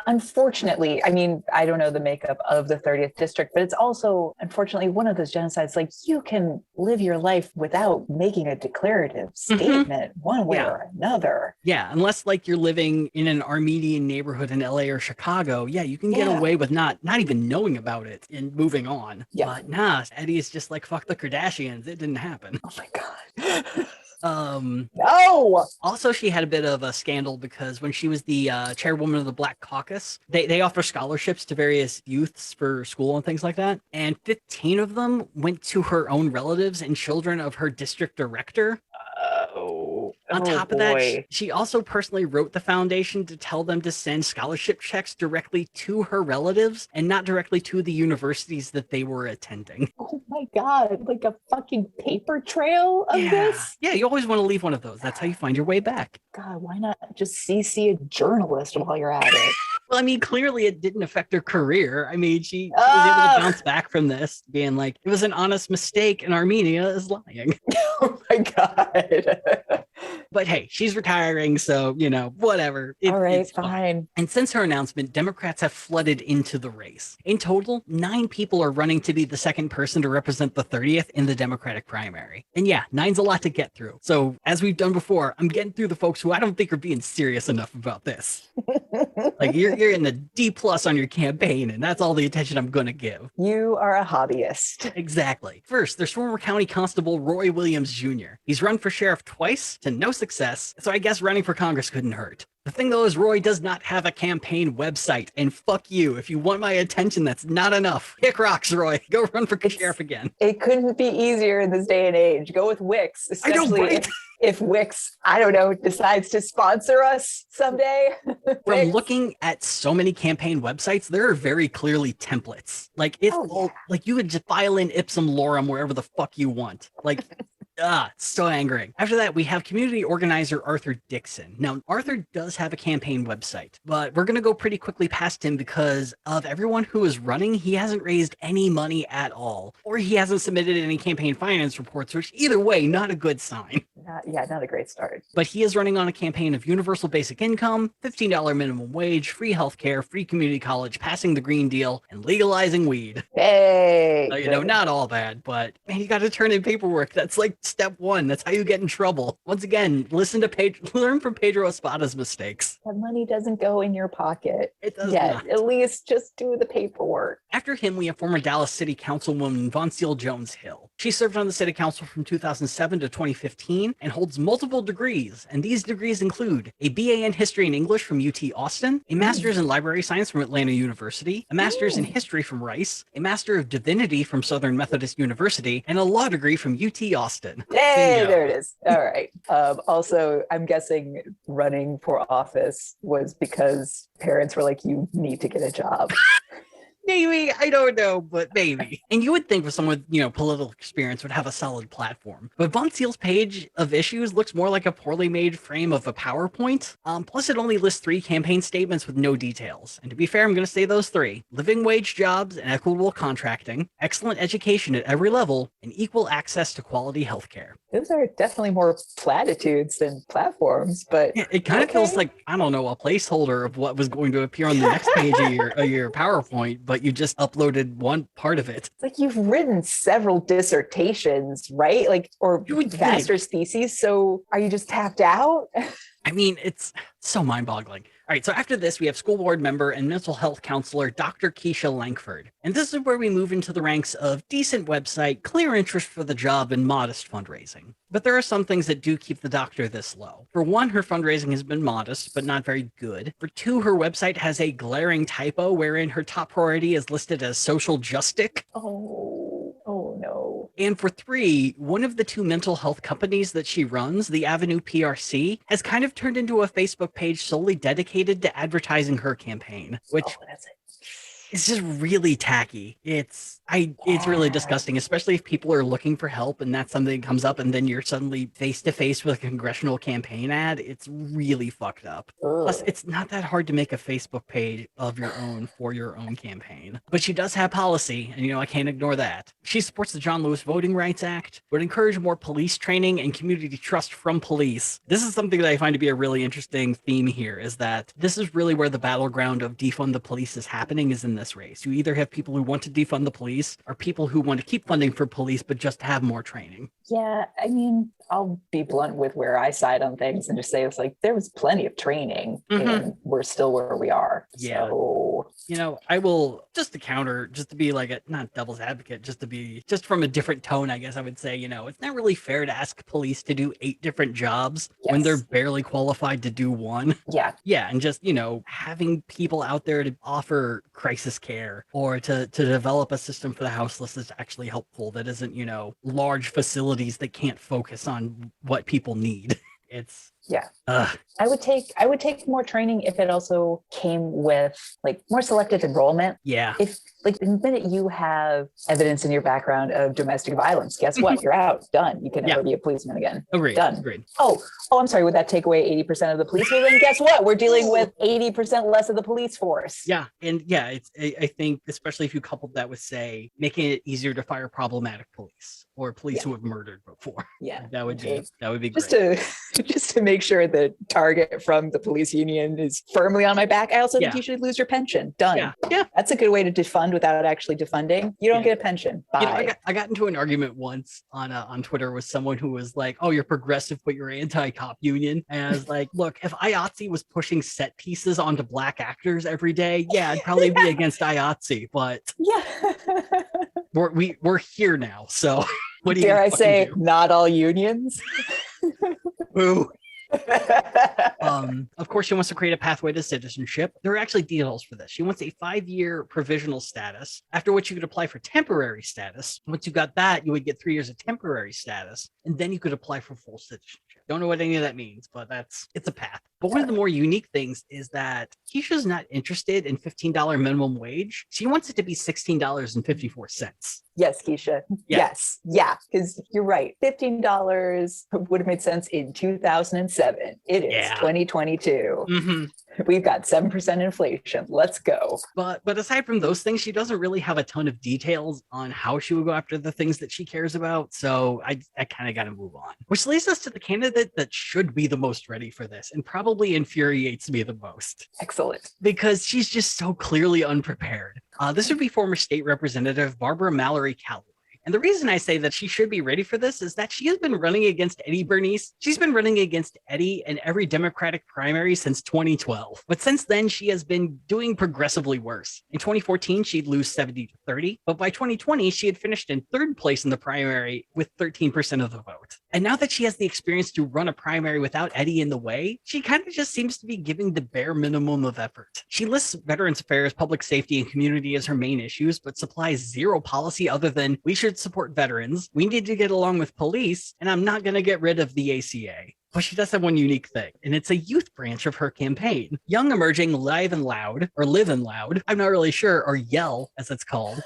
[SPEAKER 2] unfortunately, I mean, I don't know the makeup of the 30th district, but it's also unfortunately one of those genocides. Like you can live your life without making a declarative statement one way or another.
[SPEAKER 1] Yeah, unless like you're living in an Armenian neighborhood in LA or Chicago, you can get away with not even knowing about it and moving on. Yeah. But nah, Eddie is just like, fuck the Kardashians. It didn't happen.
[SPEAKER 2] Oh my God.
[SPEAKER 1] No. Also, she had a bit of a scandal because when she was the chairwoman of the Black Caucus, they offer scholarships to various youths for school and things like that. And 15 of them went to her own relatives and children of her district director. On top of that, she also personally wrote the foundation to tell them to send scholarship checks directly to her relatives and not directly to the universities that they were attending.
[SPEAKER 2] Oh my God, like a fucking paper trail of this?
[SPEAKER 1] Yeah, you always want to leave one of those. That's how you find your way back.
[SPEAKER 2] God, why not just CC a journalist while you're at it?
[SPEAKER 1] Well, I mean, clearly it didn't affect her career. I mean, she was able to bounce back from this, being like, it was an honest mistake and Armenia is lying.
[SPEAKER 2] Oh my God.
[SPEAKER 1] But hey, she's retiring, so, whatever.
[SPEAKER 2] All right,
[SPEAKER 1] It's
[SPEAKER 2] fine.
[SPEAKER 1] And since her announcement, Democrats have flooded into the race. In total, 9 people are running to be the second person to represent the 30th in the Democratic primary. And yeah, 9's a lot to get through. So as we've done before, I'm getting through the folks who I don't think are being serious enough about this. Like you're in the D plus on your campaign, and that's all the attention I'm gonna give.
[SPEAKER 2] You are a hobbyist.
[SPEAKER 1] Exactly. First, there's former county constable Roy Williams Jr. He's run for sheriff twice to no success, so I guess running for Congress couldn't hurt. The thing though is Roy does not have a campaign website, and fuck you. If you want my attention, that's not enough. Kick rocks, Roy. Go run for sheriff again.
[SPEAKER 2] It couldn't be easier in this day and age. Go with Wix, especially if Wix, I don't know, decides to sponsor us someday.
[SPEAKER 1] From looking at so many campaign websites, there are very clearly templates. Like like you would just file in ipsum lorem wherever the fuck you want. Like it's so angering. After that, we have community organizer Arthur Dixon. Now, Arthur does have a campaign website, but we're going to go pretty quickly past him because of everyone who is running, he hasn't raised any money at all, or he hasn't submitted any campaign finance reports, which either way, not a good sign.
[SPEAKER 2] Not a great start.
[SPEAKER 1] But he is running on a campaign of universal basic income, $15 minimum wage, free healthcare, free community college, passing the Green Deal, and legalizing weed.
[SPEAKER 2] Hey!
[SPEAKER 1] Not all bad, but man, you got to turn in paperwork. That's like step 1. That's how you get in trouble. Once again, learn from Pedro Espada's mistakes.
[SPEAKER 2] That money doesn't go in your pocket.
[SPEAKER 1] It does not.
[SPEAKER 2] At least just do the paperwork.
[SPEAKER 1] After him, we have former Dallas City Councilwoman Von Seal Jones-Hill. She served on the City Council from 2007 to 2015 and holds multiple degrees. And these degrees include a BA in History and English from UT Austin, a Master's in Library Science from Atlanta University, a Master's in History from Rice, a Master of Divinity from Southern Methodist University, and a law degree from UT Austin.
[SPEAKER 2] Hey, there it is. All right. Also, I'm guessing running for office was because parents were like, you need to get a job.
[SPEAKER 1] Maybe, I don't know, but maybe. And you would think with someone with, political experience would have a solid platform. But Von Seal's page of issues looks more like a poorly made frame of a PowerPoint. Plus, it only lists 3 campaign statements with no details. And to be fair, I'm going to say those 3. Living wage jobs and equitable contracting, excellent education at every level, and equal access to quality healthcare.
[SPEAKER 2] Those are definitely more platitudes than platforms, but
[SPEAKER 1] yeah, it kind of feels like, I don't know, a placeholder of what was going to appear on the next page of your PowerPoint, but you just uploaded one part of it.
[SPEAKER 2] It's like you've written several dissertations, right? Like, or master's theses. So are you just tapped out?
[SPEAKER 1] I mean, it's so mind-boggling. All right, so after this, we have school board member and mental health counselor Dr. Keisha Langford. And this is where we move into the ranks of decent website, clear interest for the job, and modest fundraising. But there are some things that do keep the doctor this low. For one, her fundraising has been modest, but not very good. For 2, her website has a glaring typo wherein her top priority is listed as social justic.
[SPEAKER 2] Oh no.
[SPEAKER 1] And for 3, one of the 2 mental health companies that she runs, the Avenue PRC, has kind of turned into a Facebook page solely dedicated to advertising her campaign, which
[SPEAKER 2] that's it.
[SPEAKER 1] It's just really tacky. It's really disgusting, especially if people are looking for help and that's something that comes up and then you're suddenly face to face with a congressional campaign ad. It's really fucked up. Plus, it's not that hard to make a Facebook page of your own for your own campaign. But she does have policy, and I can't ignore that. She supports the John Lewis Voting Rights Act, would encourage more police training and community trust from police. This is something that I find to be a really interesting theme here, is that this is really where the battleground of defund the police is happening, is in this race. You either have people who want to defund the police or people who want to keep funding for police but just have more training.
[SPEAKER 2] Yeah, I mean, I'll be blunt with where I side on things and just say it's like there was plenty of training and we're still where we are.
[SPEAKER 1] Yeah.
[SPEAKER 2] So,
[SPEAKER 1] I will, just to counter, just to be like not devil's advocate, just from a different tone, I guess I would say, it's not really fair to ask police to do 8 different jobs when they're barely qualified to do one.
[SPEAKER 2] Yeah.
[SPEAKER 1] Yeah. And just, having people out there to offer crisis care or to develop a system for the houseless is actually helpful. That isn't, large facilities that can't focus on what people need. It's
[SPEAKER 2] Yeah.
[SPEAKER 1] Ugh.
[SPEAKER 2] I would take more training if it also came with like more selective enrollment.
[SPEAKER 1] Yeah.
[SPEAKER 2] If like the minute you have evidence in your background of domestic violence, guess what? You're out. Done. You can never be a policeman again.
[SPEAKER 1] Agreed.
[SPEAKER 2] Done.
[SPEAKER 1] Agreed.
[SPEAKER 2] Oh, I'm sorry. Would that take away 80% of the police? Well, then guess what? We're dealing with 80% less of the police force.
[SPEAKER 1] Yeah. And yeah, I think, especially if you coupled that with, say, making it easier to fire problematic police or police who have murdered before.
[SPEAKER 2] Yeah.
[SPEAKER 1] That would be
[SPEAKER 2] just
[SPEAKER 1] great.
[SPEAKER 2] just to make sure the target from the police union is firmly on my back. I also think you should lose your pension. Done.
[SPEAKER 1] Yeah.
[SPEAKER 2] That's a good way to defund without actually defunding. You don't get a pension. Bye.
[SPEAKER 1] You know, I got into an argument once on Twitter with someone who was like, "Oh, you're progressive, but you're anti-cop union." And I was like, "Look, if IATSE was pushing set pieces onto black actors every day, yeah, I'd probably be against IATSE. But we're here now, so what do you
[SPEAKER 2] dare I say?
[SPEAKER 1] do?
[SPEAKER 2] Not all unions."
[SPEAKER 1] Boo. Of course, she wants to create a pathway to citizenship. There are actually details for this. She wants a 5-year provisional status, after which you could apply for temporary status. Once you got that, you would get 3 years of temporary status, and then you could apply for full citizenship. Don't know what any of that means, but it's a path. But one of the more unique things is that Keisha's not interested in $15 minimum wage. She wants it to be $16.54.
[SPEAKER 2] Yes, Keisha. Yes. Yeah, because you're right. $15 would have made sense in 2007. It is 2022.
[SPEAKER 1] Mm-hmm.
[SPEAKER 2] We've got 7% inflation. Let's go.
[SPEAKER 1] But aside from those things, she doesn't really have a ton of details on how she will go after the things that she cares about. So I kind of got to move on. Which leads us to the candidate that should be the most ready for this and probably infuriates me the most.
[SPEAKER 2] Excellent.
[SPEAKER 1] Because she's just so clearly unprepared. This would be former state representative Barbara Mallory Calloway. And the reason I say that she should be ready for this is that she has been running against Eddie Bernice. She's been running against Eddie in every Democratic primary since 2012. But since then, she has been doing progressively worse. In 2014, she'd lose 70-30. But by 2020, she had finished in third place in the primary with 13% of the vote. And now that she has the experience to run a primary without Eddie in the way, she kind of just seems to be giving the bare minimum of effort. She lists veterans affairs, public safety, and community as her main issues, but supplies zero policy other than we should support veterans, we need to get along with police, and I'm not going to get rid of the ACA. But she does have one unique thing, and it's a youth branch of her campaign. Young, emerging, live and loud, or live and loud, I'm not really sure, or yell, as it's called,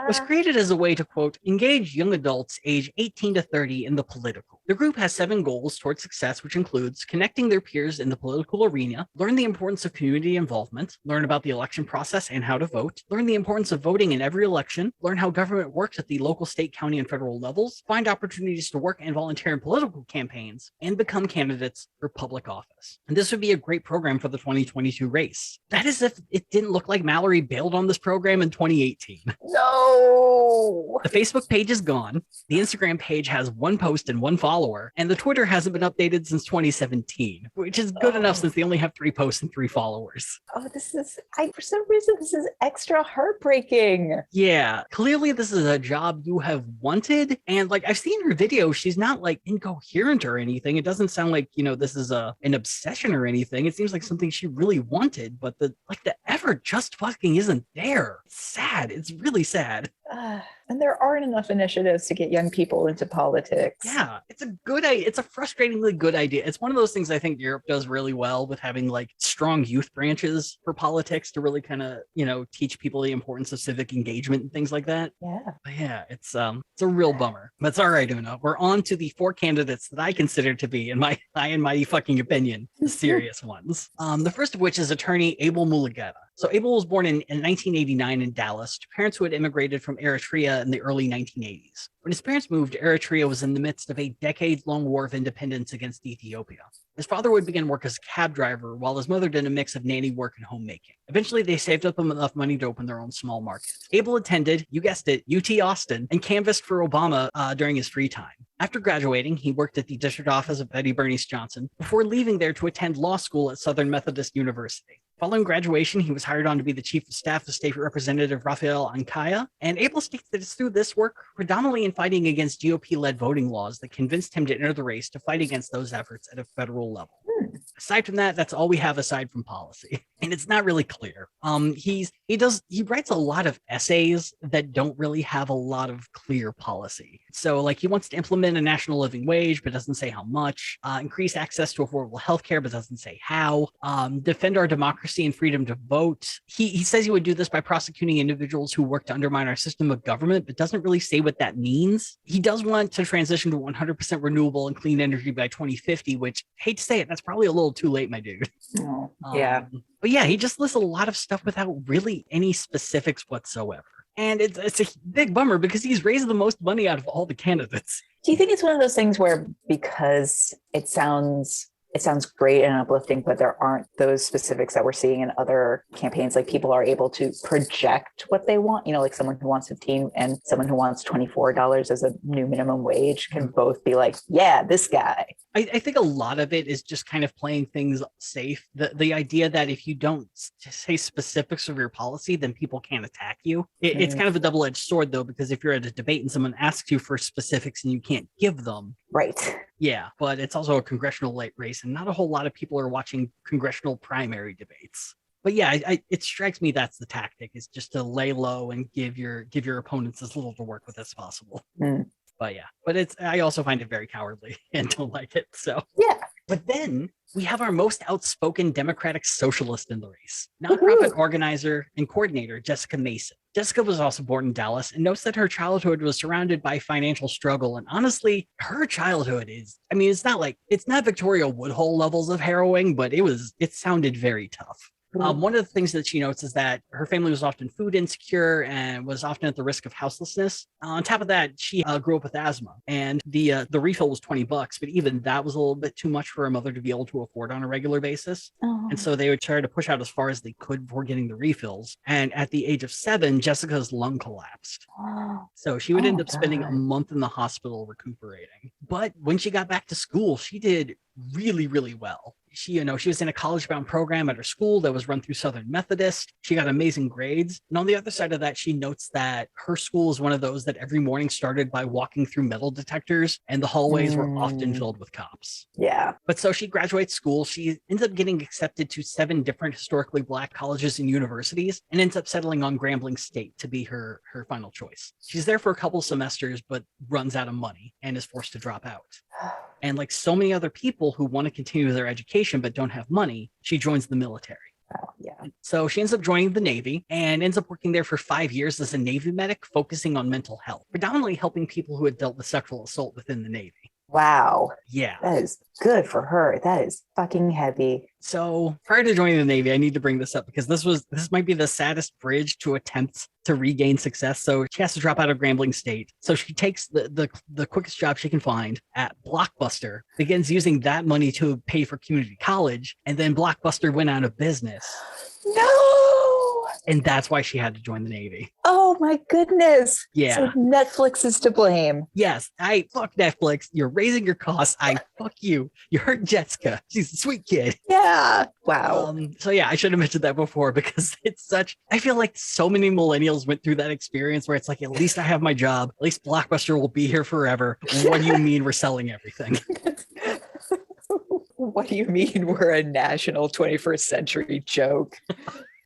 [SPEAKER 1] was created as a way to, quote, engage young adults age 18 to 30 in the political. The group has 7 goals towards success, which includes connecting their peers in the political arena, learn the importance of community involvement, learn about the election process and how to vote, learn the importance of voting in every election, learn how government works at the local, state, county, and federal levels, find opportunities to work and volunteer in political campaigns, and become candidates for public office. And this would be a great program for the 2022 race. That is if it didn't look like Mallory bailed on this program in 2018.
[SPEAKER 2] No.
[SPEAKER 1] The Facebook page is gone. The Instagram page has 1 post and 1 follower, and the Twitter hasn't been updated since 2017, which is good enough since they only have 3 posts and 3 followers.
[SPEAKER 2] Oh, for some reason, this is extra heartbreaking.
[SPEAKER 1] Yeah, clearly this is a job you have wanted. And like, I've seen her video. She's not like incoherent or anything. It doesn't sound like, this is an obsession or anything. It seems like something she really wanted, but the effort just fucking isn't there. It's sad. It's really sad.
[SPEAKER 2] And there aren't enough initiatives to get young people into politics.
[SPEAKER 1] Yeah, it's a good idea. It's a frustratingly good idea. It's one of those things I think Europe does really well with having like strong youth branches for politics to really kind of, teach people the importance of civic engagement and things like that.
[SPEAKER 2] Yeah.
[SPEAKER 1] But yeah, it's a real bummer. But it's all right, Una. We're on to the 4 candidates that I consider to be, in my fucking opinion, the serious ones. The first of which is attorney Abel Mulugeta. So Abel was born in 1989 in Dallas to parents who had immigrated from Eritrea in the early 1980s. When his parents moved, Eritrea was in the midst of a decades-long war of independence against Ethiopia. His father would begin work as a cab driver, while his mother did a mix of nanny work and homemaking. Eventually, they saved up enough money to open their own small market. Abel attended, you guessed it, UT Austin, and canvassed for Obama during his free time. After graduating, he worked at the district office of Eddie Bernice Johnson before leaving there to attend law school at Southern Methodist University. Following graduation, he was hired on to be the chief of staff of State Representative Raphael Ankaya, and Abel states that it's through this work, predominantly in fighting against GOP-led voting laws, that convinced him to enter the race to fight against those efforts at a federal level. aside from that, that's all we have aside from policy. And it's not really clear. He writes a lot of essays that don't really have a lot of clear policy. So like he wants to implement a national living wage, but doesn't say how much, increase access to affordable healthcare, but doesn't say how, defend our democracy and freedom to vote. He says he would do this by prosecuting individuals who work to undermine our system of government, but doesn't really say what that means. He does want to transition to 100% renewable and clean energy by 2050, which, hate to say it, that's probably a little too late, my dude.
[SPEAKER 2] Oh, yeah.
[SPEAKER 1] But yeah, he just lists a lot of stuff without really any specifics whatsoever. And it's a big bummer because he's raised the most money out of all the candidates.
[SPEAKER 2] Do you think it's one of those things where because it sounds great and uplifting, but there aren't those specifics that we're seeing in other campaigns? Like people are able to project what they want, like someone who wants 15 and someone who wants $24 as a new minimum wage can both be like, yeah, this guy.
[SPEAKER 1] I think a lot of it is just kind of playing things safe. The idea that if you don't say specifics of your policy, then people can't attack you. It's kind of a double-edged sword, though, because if you're at a debate and someone asks you for specifics and you can't give them.
[SPEAKER 2] Right.
[SPEAKER 1] Yeah, but it's also a congressional race, and not a whole lot of people are watching congressional primary debates. But yeah, it strikes me that's the tactic, is just to lay low and give your opponents as little to work with as possible. But yeah, I also find it very cowardly and don't like it. So
[SPEAKER 2] yeah.
[SPEAKER 1] But then we have our most outspoken Democratic socialist in the race, nonprofit organizer and coordinator, Jessica Mason. Jessica was also born in Dallas and notes that her childhood was surrounded by financial struggle. And honestly, her childhood it's not Victoria Woodhull levels of harrowing, but it sounded very tough. One of the things that she notes is that her family was often food insecure and was often at the risk of houselessness. On top of that, she grew up with asthma, and the refill was $20, but even that was a little bit too much for her mother to be able to afford on a regular basis. And so they would try to push out as far as they could before getting the refills. And at the age of 7, Jessica's lung collapsed. So she would end up spending a month in the hospital recuperating. But when she got back to school, she did really, really well. She was in a college-bound program at her school that was run through Southern Methodist. She got amazing grades. And on the other side of that, she notes that her school is one of those that every morning started by walking through metal detectors, and the hallways were often filled with cops.
[SPEAKER 2] Yeah.
[SPEAKER 1] But so she graduates school. She ends up getting accepted to 7 different historically Black colleges and universities, and ends up settling on Grambling State to be her final choice. She's there for a couple semesters, but runs out of money and is forced to drop out. And like so many other people who want to continue their education but don't have money, she joins the military.
[SPEAKER 2] Oh, yeah.
[SPEAKER 1] So she ends up joining the Navy and ends up working there for 5 years as a Navy medic, focusing on mental health, predominantly helping people who had dealt with sexual assault within the Navy.
[SPEAKER 2] Wow.
[SPEAKER 1] Yeah.
[SPEAKER 2] That is good for her. That is fucking heavy.
[SPEAKER 1] So prior to joining the Navy, I need to bring this up because this might be the saddest bridge to attempt to regain success. So she has to drop out of Grambling State. So she takes the quickest job she can find at Blockbuster, begins using that money to pay for community college, and then Blockbuster went out of business.
[SPEAKER 2] No!
[SPEAKER 1] And that's why she had to join the Navy.
[SPEAKER 2] Oh my goodness.
[SPEAKER 1] Yeah.
[SPEAKER 2] So Netflix is to blame.
[SPEAKER 1] Yes. I fuck Netflix. You're raising your costs. I fuck you. You hurt Jessica. She's a sweet kid.
[SPEAKER 2] Yeah. Wow.
[SPEAKER 1] So yeah, I should have mentioned that before because I feel like so many millennials went through that experience where it's like, at least I have my job. At least Blockbuster will be here forever. What do you mean we're selling everything?
[SPEAKER 2] What do you mean we're a national 21st century joke?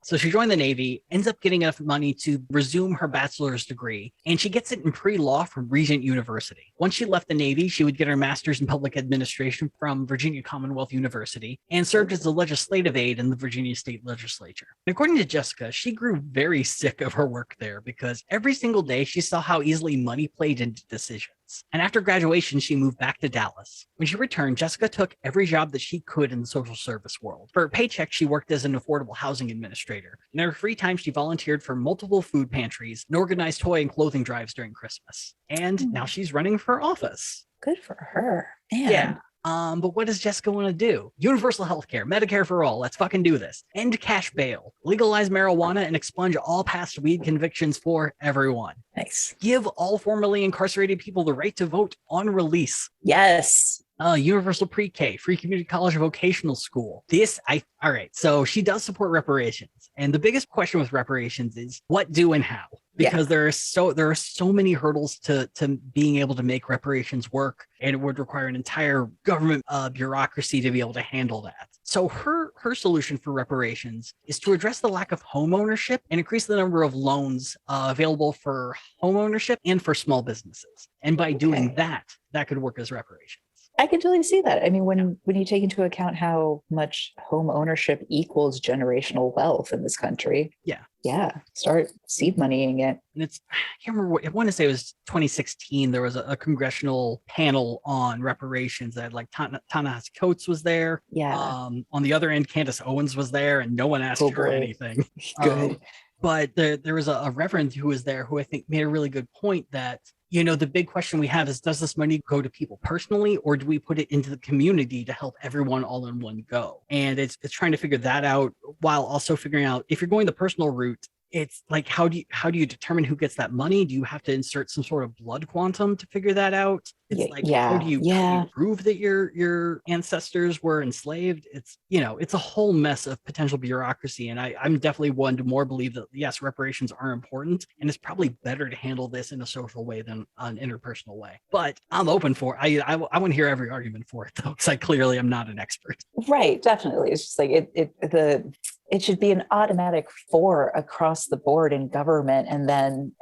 [SPEAKER 1] So she joined the Navy, ends up getting enough money to resume her bachelor's degree, and she gets it in pre-law from Regent University. Once she left the Navy, she would get her master's in public administration from Virginia Commonwealth University and served as a legislative aide in the Virginia State Legislature. And according to Jessica, she grew very sick of her work there because every single day she saw how easily money played into decisions. And after graduation, she moved back to Dallas. When she returned, Jessica took every job that she could in the social service world. For her paycheck, she worked as an affordable housing administrator. In her free time, she volunteered for multiple food pantries and organized toy and clothing drives during Christmas. And now she's running for office.
[SPEAKER 2] Good for her. Man.
[SPEAKER 1] Yeah. But what does Jessica want to do? Universal health care, Medicare for all. Let's fucking do this. End cash bail, legalize marijuana, and expunge all past weed convictions for everyone.
[SPEAKER 2] Nice.
[SPEAKER 1] Give all formerly incarcerated people the right to vote on release.
[SPEAKER 2] Yes.
[SPEAKER 1] Universal pre-K, free community college, vocational school. All right. So she does support reparations. And the biggest question with reparations is what, do, and how. Because there are so many hurdles to being able to make reparations work, and it would require an entire government bureaucracy to be able to handle that. So her solution for reparations is to address the lack of home ownership and increase the number of loans available for home ownership and for small businesses. And by doing that, that could work as reparations.
[SPEAKER 2] I can totally see that. I mean, when you take into account how much home ownership equals generational wealth in this country. Yeah. Start seed moneying it.
[SPEAKER 1] And I can't remember I want to say it was 2016. There was a congressional panel on reparations that like Ta-Nehisi Coates was there.
[SPEAKER 2] Yeah.
[SPEAKER 1] On the other end, Candace Owens was there, and no one asked her anything.
[SPEAKER 2] Good.
[SPEAKER 1] But there was a reverend who was there who I think made a really good point that, the big question we have is, does this money go to people personally, or do we put it into the community to help everyone all in one go? And it's trying to figure that out while also figuring out if you're going the personal route, it's like, how do you determine who gets that money? Do you have to insert some sort of blood quantum to figure that out? It's like, how do you prove that your ancestors were enslaved? It's, it's a whole mess of potential bureaucracy. And I'm definitely one to more believe that, yes, reparations are important. And it's probably better to handle this in a social way than an interpersonal way. But I'm open for it. I want to hear every argument for it, though, because I clearly am not an expert.
[SPEAKER 2] Right. Definitely. It's just like it should be an automatic 4 across the board in government, and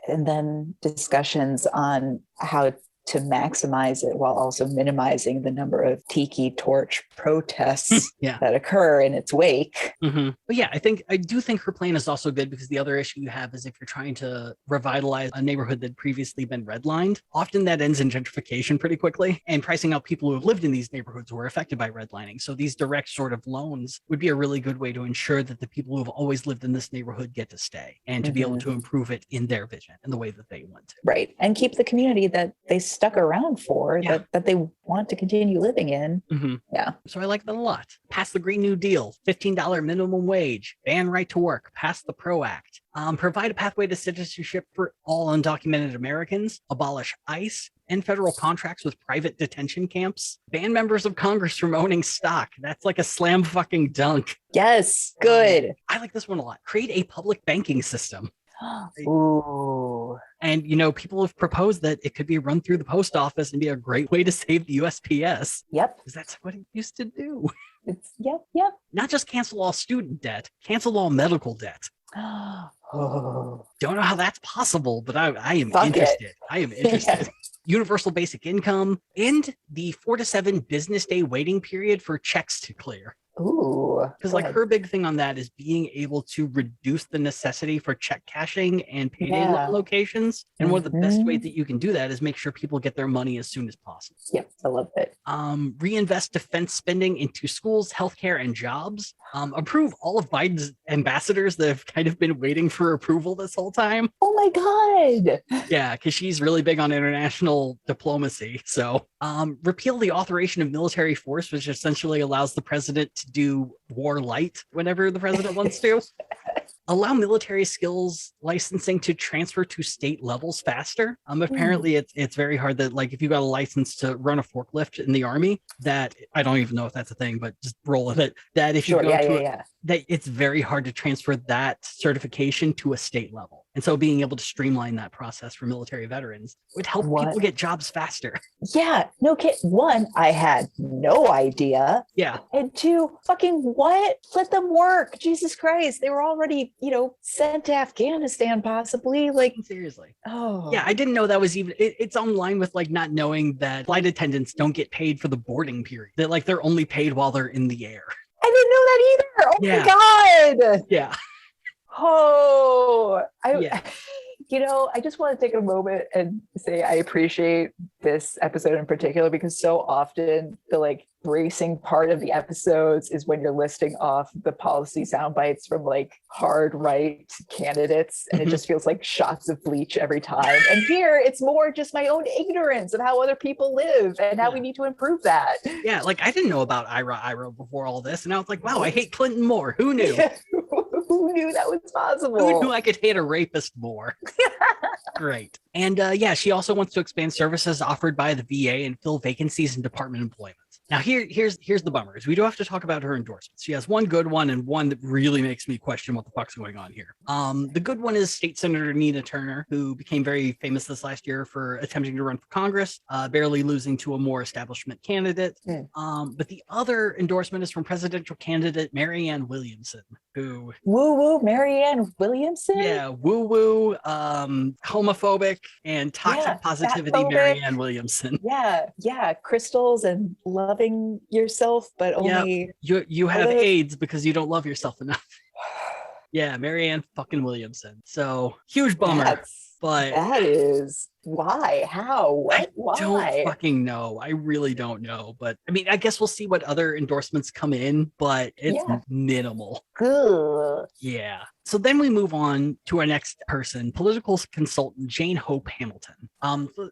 [SPEAKER 2] then discussions on how to maximize it while also minimizing the number of tiki torch protests that occur in its wake.
[SPEAKER 1] Mm-hmm. But yeah, I do think her plan is also good, because the other issue you have is if you're trying to revitalize a neighborhood that had previously been redlined, often that ends in gentrification pretty quickly and pricing out people who have lived in these neighborhoods who were affected by redlining. So these direct sort of loans would be a really good way to ensure that the people who have always lived in this neighborhood get to stay and to be able to improve it in their vision and the way that they want to.
[SPEAKER 2] Right. And keep the community that they stuck around for, that they want to continue living in.
[SPEAKER 1] Mm-hmm.
[SPEAKER 2] Yeah.
[SPEAKER 1] So I like that a lot. Pass the Green New Deal, $15 minimum wage, ban right to work, pass the PRO Act, provide a pathway to citizenship for all undocumented Americans, abolish ICE, end federal contracts with private detention camps, ban members of Congress from owning stock. That's like a slam fucking dunk.
[SPEAKER 2] Yes. Good.
[SPEAKER 1] I like this one a lot. Create a public banking system.
[SPEAKER 2] Ooh.
[SPEAKER 1] And, people have proposed that it could be run through the post office and be a great way to save the USPS.
[SPEAKER 2] Yep.
[SPEAKER 1] Because that's what it used to do.
[SPEAKER 2] Yep.
[SPEAKER 1] Not just cancel all student debt, cancel all medical debt.
[SPEAKER 2] Oh.
[SPEAKER 1] Don't know how that's possible, but I am interested. I am interested. Universal basic income, and the 4 to 7 business day waiting period for checks to clear.
[SPEAKER 2] Ooh.
[SPEAKER 1] Because like her big thing on that is being able to reduce the necessity for check cashing and payday locations. And one of the best ways that you can do that is make sure people get their money as soon as possible.
[SPEAKER 2] Yep, I love it.
[SPEAKER 1] Reinvest defense spending into schools, healthcare, and jobs. Approve all of Biden's ambassadors that have kind of been waiting for approval this whole time.
[SPEAKER 2] Oh my God.
[SPEAKER 1] Yeah, because she's really big on international diplomacy. So repeal the authorization of military force, which essentially allows the president to do war light whenever the president wants to. Allow military skills licensing to transfer to state levels faster. Apparently it's very hard that, like, if you got a license to run a forklift in the army, that I don't even know if that's a thing, but just roll with it. That if you go to that it's very hard to transfer that certification to a state level. And so being able to streamline that process for military veterans would help people get jobs faster.
[SPEAKER 2] Yeah, no kid. 1, I had no idea.
[SPEAKER 1] Yeah.
[SPEAKER 2] And 2, fucking what? Let them work. Jesus Christ. They were already, sent to Afghanistan possibly. Like,
[SPEAKER 1] seriously.
[SPEAKER 2] Oh.
[SPEAKER 1] Yeah, I didn't know that was even, it's online with like not knowing that flight attendants don't get paid for the boarding period. That like they're only paid while they're in the air.
[SPEAKER 2] I didn't know that either. Oh my God.
[SPEAKER 1] Yeah.
[SPEAKER 2] Oh, I just want to take a moment and say I appreciate this episode in particular, because so often the bracing part of the episodes is when you're listing off the policy sound bites from hard right candidates, and it just feels like shots of bleach every time. And here it's more just my own ignorance of how other people live and how we need to improve that.
[SPEAKER 1] Yeah, I didn't know about IRA before all this, and I was like, wow, I hate Clinton more. Who knew?
[SPEAKER 2] Who knew that was possible?
[SPEAKER 1] Who knew I could hate a rapist more? Great. And she also wants to expand services offered by the VA and fill vacancies in department employment. Now here's the bummer is we do have to talk about her endorsements. She has one good one and one that really makes me question what the fuck's going on here. The good one is State Senator Nina Turner, who became very famous this last year for attempting to run for Congress, barely losing to a more establishment candidate. But the other endorsement is from presidential candidate Marianne Williamson, who
[SPEAKER 2] woo Marianne Williamson.
[SPEAKER 1] Yeah, woo, homophobic and toxic positivity Marianne Williamson.
[SPEAKER 2] Yeah, crystals and loving yourself, but only
[SPEAKER 1] you have AIDS because you don't love yourself enough. Yeah, Marianne fucking Williamson. So huge bummer. But
[SPEAKER 2] that is why? How? What? Why?
[SPEAKER 1] I don't fucking know. I really don't know. But I mean, I guess we'll see what other endorsements come in, but it's minimal.
[SPEAKER 2] Good.
[SPEAKER 1] Yeah. So then we move on to our next person, political consultant Jane Hope Hamilton.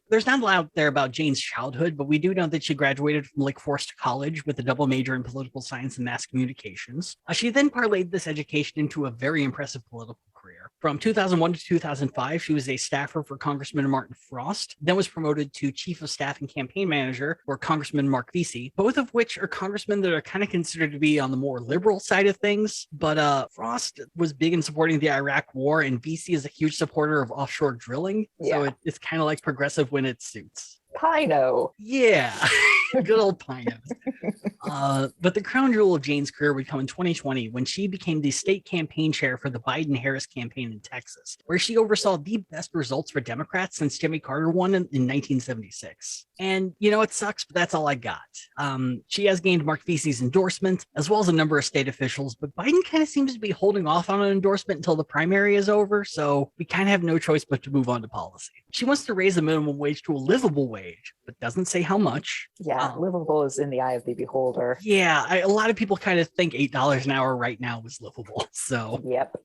[SPEAKER 1] There's not a lot out there about Jane's childhood, but we do know that she graduated from Lake Forest College with a double major in political science and mass communications. She then parlayed this education into a very impressive political career. From 2001 to 2005, she was a staffer for Congressman Martin Frost, then was promoted to Chief of Staff and Campaign Manager for Congressman Mark Vesey, both of which are congressmen that are kind of considered to be on the more liberal side of things. But Frost was big in supporting the Iraq War, and Vesey is a huge supporter of offshore drilling. So it's kind of like progressive when it suits.
[SPEAKER 2] Pino.
[SPEAKER 1] Yeah. Good old Pino. But the crown jewel of Jane's career would come in 2020 when she became the state campaign chair for the Biden-Harris campaign in Texas, where she oversaw the best results for Democrats since Jimmy Carter won in 1976. And, it sucks, but that's all I got. She has gained Mark Vesey's endorsement, as well as a number of state officials, but Biden kind of seems to be holding off on an endorsement until the primary is over, so we kind of have no choice but to move on to policy. She wants to raise the minimum wage to a livable wage, but doesn't say how much.
[SPEAKER 2] Yeah, livable is in the eye of the beholder.
[SPEAKER 1] Yeah, a lot of people kind of think $8 an hour right now is livable. So
[SPEAKER 2] yep.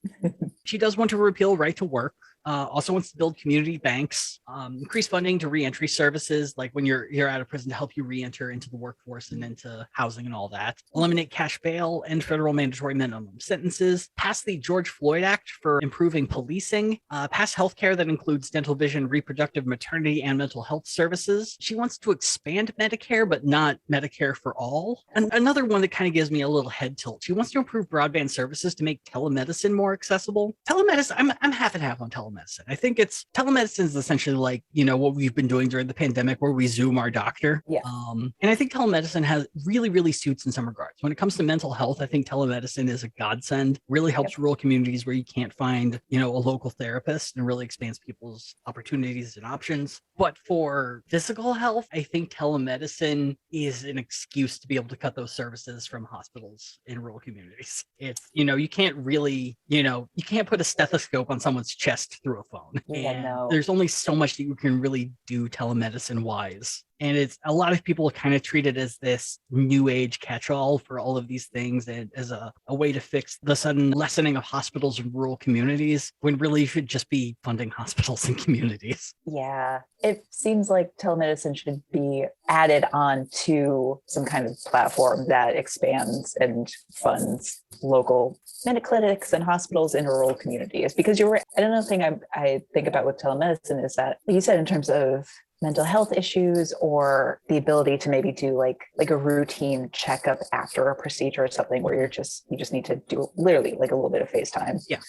[SPEAKER 1] She does want to repeal right to work. Also wants to build community banks, increase funding to reentry services, like when you're out of prison to help you reenter into the workforce and into housing and all that. Eliminate cash bail and federal mandatory minimum sentences. Pass the George Floyd Act for improving policing. Pass healthcare that includes dental, vision, reproductive, maternity, and mental health services. She wants to expand Medicare, but not Medicare for all. And another one that kind of gives me a little head tilt. She wants to improve broadband services to make telemedicine more accessible. Telemedicine, I'm half and half on telemedicine. I think telemedicine is essentially like, what we've been doing during the pandemic where we Zoom our doctor.
[SPEAKER 2] Yeah.
[SPEAKER 1] And I think telemedicine has really suits in some regards. When it comes to mental health, I think telemedicine is a godsend, really helps rural communities where you can't find, a local therapist, and really expands people's opportunities and options. But for physical health, I think telemedicine is an excuse to be able to cut those services from hospitals in rural communities. It's, you can't really, you can't put a stethoscope on someone's chest through a phone. There's only so much that you can really do telemedicine wise. And it's a lot of people kind of treat it as this new age catch-all for all of these things and as a way to fix the sudden lessening of hospitals in rural communities, when really you should just be funding hospitals and communities.
[SPEAKER 2] Yeah, it seems like telemedicine should be added on to some kind of platform that expands and funds local clinics and hospitals in rural communities. Because another thing I think about with telemedicine is that, like you said, in terms of mental health issues or the ability to maybe do like a routine checkup after a procedure or something where you just need to do literally like a little bit of FaceTime.
[SPEAKER 1] Yeah.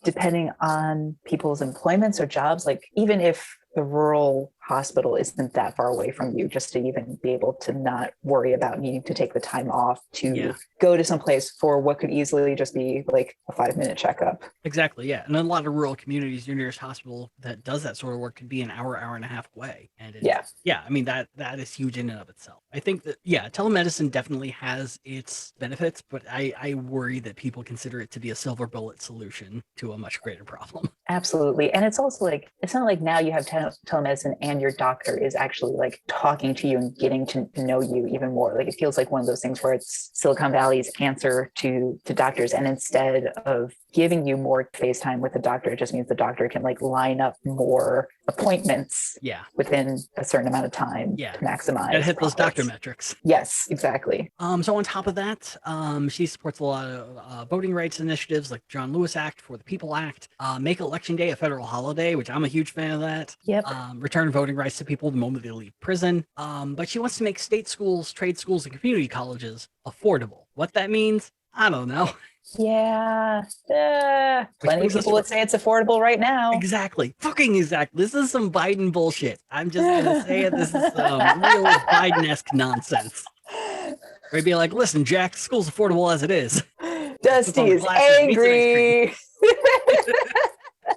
[SPEAKER 2] Depending on people's employments or jobs, like even if the rural hospital isn't that far away from you, just to even be able to not worry about needing to take the time off to go to some place for what could easily just be like a 5-minute checkup.
[SPEAKER 1] Exactly. Yeah. And in a lot of rural communities, your nearest hospital that does that sort of work could be an hour and a half away. And I mean, that is huge in and of itself. I think that, telemedicine definitely has its benefits, but I worry that people consider it to be a silver bullet solution to a much greater problem.
[SPEAKER 2] Absolutely. And it's also like, it's not like now you have telemedicine and your doctor is actually like talking to you and getting to know you even more. Like it feels like one of those things where it's Silicon Valley's answer to doctors. And instead of giving you more face time with the doctor. It just means the doctor can like line up more appointments within a certain amount of time to maximize.
[SPEAKER 1] Gotta hit
[SPEAKER 2] profits.
[SPEAKER 1] those doctor metrics.
[SPEAKER 2] Yes, exactly.
[SPEAKER 1] So on top of that, she supports a lot of voting rights initiatives like John Lewis Act, For the People Act, make Election Day a federal holiday, which I'm a huge fan of that.
[SPEAKER 2] Yep.
[SPEAKER 1] Return voting rights to people the moment they leave prison. But she wants to make state schools, trade schools, and community colleges affordable. What that means, I don't know.
[SPEAKER 2] Yeah. Plenty of people would say it's affordable right now.
[SPEAKER 1] Exactly. Fucking exactly. This is some Biden bullshit. I'm just going to say it. This is some real Biden-esque nonsense. Or he'd be like, listen, Jack, school's affordable as it is.
[SPEAKER 2] Dusty is angry.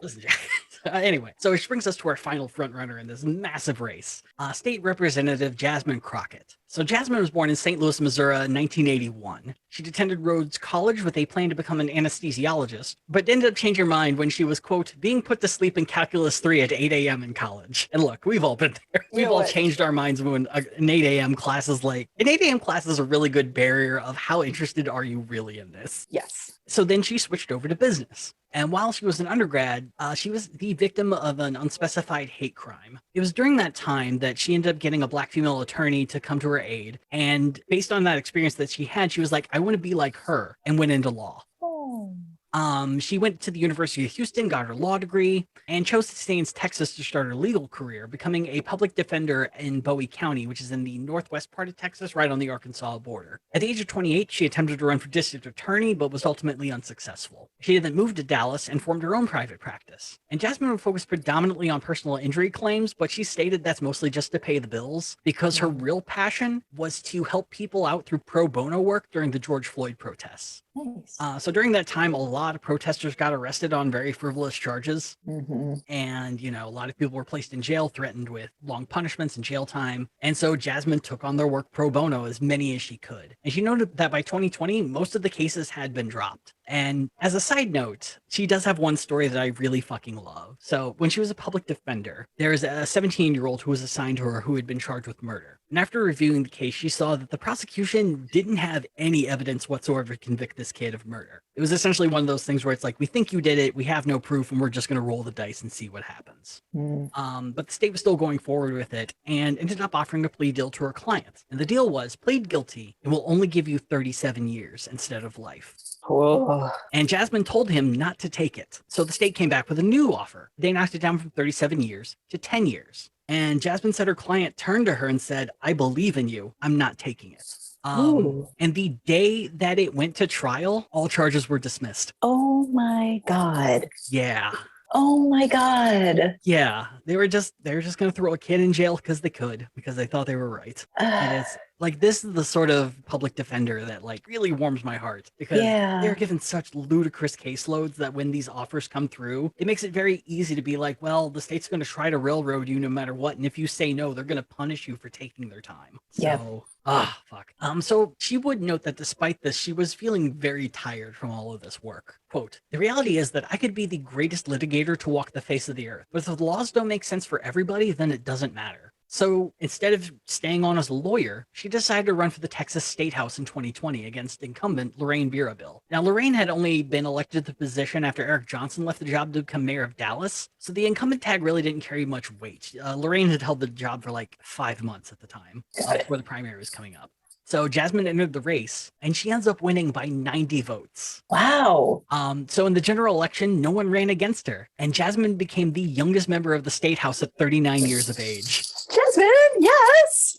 [SPEAKER 1] Listen, Jack. Anyway, so which brings us to our final frontrunner in this massive race, State Representative Jasmine Crockett. So Jasmine was born in St. Louis, Missouri in 1981. She attended Rhodes College with a plan to become an anesthesiologist, but ended up changing her mind when she was, quote, being put to sleep in Calculus 3 at 8 a.m. in college. And look, we've all been there. We've all changed our minds when an 8 a.m. class is like, an 8 a.m. class is a really good barrier of how interested are you really in this?
[SPEAKER 2] Yes.
[SPEAKER 1] So then she switched over to business. And while she was an undergrad, she was the victim of an unspecified hate crime. It was during that time that she ended up getting a black female attorney to come to her aid. And based on that experience that she had, she was like, I want to be like her, and went into law.
[SPEAKER 2] Oh.
[SPEAKER 1] She went to the University of Houston, got her law degree, and chose to stay in Texas to start her legal career, becoming a public defender in Bowie County, which is in the northwest part of Texas, right on the Arkansas border. At the age of 28, she attempted to run for district attorney, but was ultimately unsuccessful. She then moved to Dallas and formed her own private practice. And Jasmine would focus predominantly on personal injury claims, but she stated that's mostly just to pay the bills, because her real passion was to help people out through pro bono work during the George Floyd protests.
[SPEAKER 2] Nice.
[SPEAKER 1] So during that time, a lot of protesters got arrested on very frivolous charges.
[SPEAKER 2] Mm-hmm.
[SPEAKER 1] And, you know, a lot of people were placed in jail, threatened with long punishments and jail time. And so Jasmine took on their work pro bono, as many as she could. And she noted that by 2020, most of the cases had been dropped. And as a side note, she does have one story that I really fucking love. So when she was a public defender, there was a 17-year-old who was assigned to her who had been charged with murder. And after reviewing the case, she saw that the prosecution didn't have any evidence whatsoever to convict this kid of murder. It was essentially one of those things where it's like, we think you did it, we have no proof, and we're just going to roll the dice and see what happens. But the state was still going forward with it and ended up offering a plea deal to her client. And the deal was, plead guilty, and we'll only give you 37 years instead of life.
[SPEAKER 2] Whoa.
[SPEAKER 1] And Jasmine told him not to take it. So the state came back with a new offer. They knocked it down from 37 years to 10 years. And Jasmine said her client turned to her and said, I believe in you. I'm not taking it. And the day that it went to trial, all charges were dismissed.
[SPEAKER 2] Oh my God.
[SPEAKER 1] Yeah.
[SPEAKER 2] Oh my God.
[SPEAKER 1] Yeah. They were just going to throw a kid in jail because they could, because they thought they were right. And it's like, this is the sort of public defender that like really warms my heart, because they're given such ludicrous caseloads that when these offers come through, it makes it very easy to be like, well, the state's going to try to railroad you no matter what. And if you say no, they're going to punish you for taking their time. So, fuck. So she would note that despite this, she was feeling very tired from all of this work. Quote, the reality is that I could be the greatest litigator to walk the face of the earth, but if the laws don't make sense for everybody, then it doesn't matter. So instead of staying on as a lawyer, she decided to run for the Texas State House in 2020 against incumbent Lorraine Birabil. Now, Lorraine had only been elected to the position after Eric Johnson left the job to become mayor of Dallas, so the incumbent tag really didn't carry much weight. Lorraine had held the job for like 5 months at the time before the primary was coming up. So Jasmine entered the race, and she ends up winning by 90 votes.
[SPEAKER 2] Wow.
[SPEAKER 1] So in the general election, no one ran against her, and Jasmine became the youngest member of the State House at 39 years of age.
[SPEAKER 2] Jasmine, yes.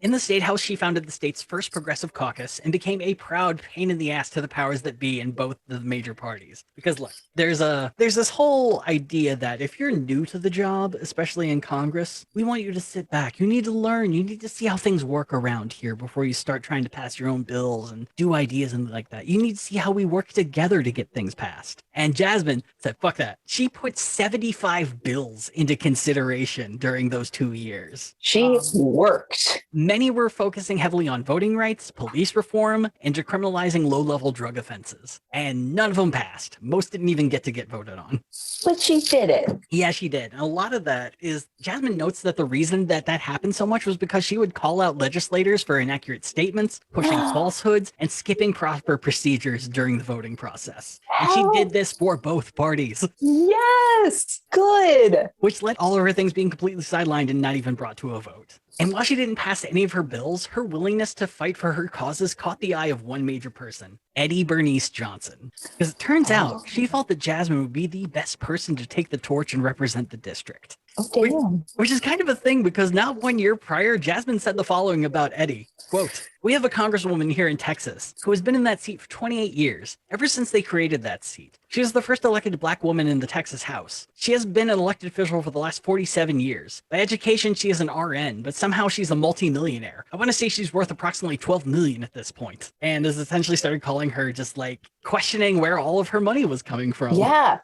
[SPEAKER 1] In the State House, she founded the state's first progressive caucus and became a proud pain in the ass to the powers that be in both the major parties. Because look, there's this whole idea that if you're new to the job, especially in Congress, we want you to sit back. You need to learn. You need to see how things work around here before you start trying to pass your own bills and do ideas and like that. You need to see how we work together to get things passed. And Jasmine said, fuck that. She put 75 bills into consideration during those 2 years.
[SPEAKER 2] She worked.
[SPEAKER 1] Many were focusing heavily on voting rights, police reform, and decriminalizing low-level drug offenses. And none of them passed. Most didn't even get voted on.
[SPEAKER 2] But she did it.
[SPEAKER 1] Yeah, she did. And a lot of that is, Jasmine notes that the reason that happened so much was because she would call out legislators for inaccurate statements, pushing falsehoods, and skipping proper procedures during the voting process. And she did this for both parties.
[SPEAKER 2] Yes, good.
[SPEAKER 1] Which led all of her things being completely sidelined and not even brought to a vote. And while she didn't pass any of her bills, her willingness to fight for her causes caught the eye of one major person, Eddie Bernice Johnson. Because it turns out she felt that Jasmine would be the best person to take the torch and represent the district.
[SPEAKER 2] Oh, damn.
[SPEAKER 1] Which is kind of a thing, because not 1 year prior, Jasmine said the following about Eddie, quote, "We have a congresswoman here in Texas who has been in that seat for 28 years, ever since they created that seat. She is the first elected Black woman in the Texas House. She has been an elected official for the last 47 years. By education, she is an RN, but somehow she's a multimillionaire. I want to say she's worth approximately $12 million at this point." And has essentially started calling her, just like questioning where all of her money was coming from.
[SPEAKER 2] Yeah.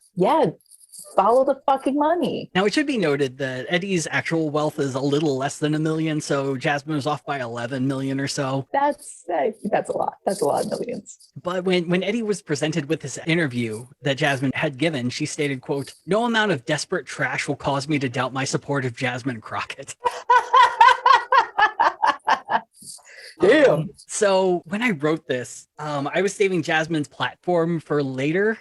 [SPEAKER 2] Follow the fucking money.
[SPEAKER 1] Now, it should be noted that Eddie's actual wealth is a little less than $1 million, so Jasmine was off by 11 million or so.
[SPEAKER 2] That's a lot. That's a lot of millions.
[SPEAKER 1] But when Eddie was presented with this interview that Jasmine had given, she stated, quote, "No amount of desperate trash will cause me to doubt my support of Jasmine Crockett."
[SPEAKER 2] Damn.
[SPEAKER 1] So when I wrote this, I was saving Jasmine's platform for later.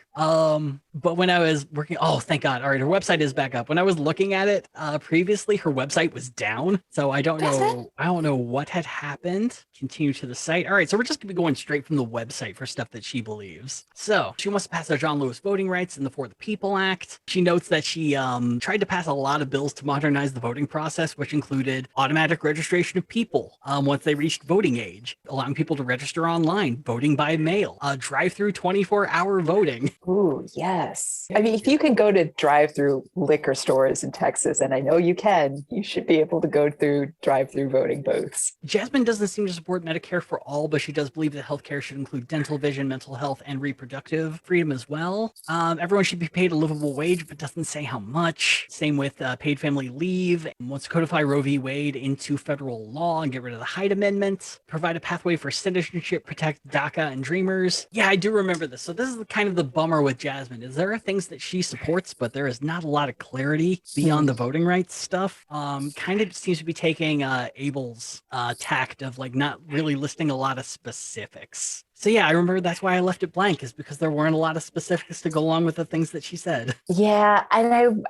[SPEAKER 1] But when I was working, oh, thank God. All right, her website is back up. When I was looking at it previously, her website was down. So I don't know what had happened. Continue to the site. All right, so we're just gonna be going straight from the website for stuff that she believes. So she wants to pass the John Lewis Voting Rights and the For the People Act. She notes that she tried to pass a lot of bills to modernize the voting process, which included automatic registration of people once they reached voting age, allowing people to register online, voting by mail, drive-through 24-hour voting.
[SPEAKER 2] Ooh, yes. I mean, if you can go to drive-through liquor stores in Texas, and I know you can, you should be able to go through drive-through voting booths.
[SPEAKER 1] Jasmine doesn't seem to support Medicare for all, but she does believe that healthcare should include dental, vision, mental health, and reproductive freedom as well. Everyone should be paid a livable wage, but doesn't say how much. Same with paid family leave. Wants to codify Roe v. Wade into federal law and get rid of the Hyde Amendment. Provide a pathway for citizenship, protect DACA and Dreamers. Yeah, I do remember this. So this is kind of the bummer with Jasmine, is there are things that she supports, but there is not a lot of clarity beyond the voting rights stuff. Kind of seems to be taking Abel's tact of like not really listing a lot of specifics. So yeah, I remember that's why I left it blank, is because there weren't a lot of specifics to go along with the things that she said.
[SPEAKER 2] Yeah, and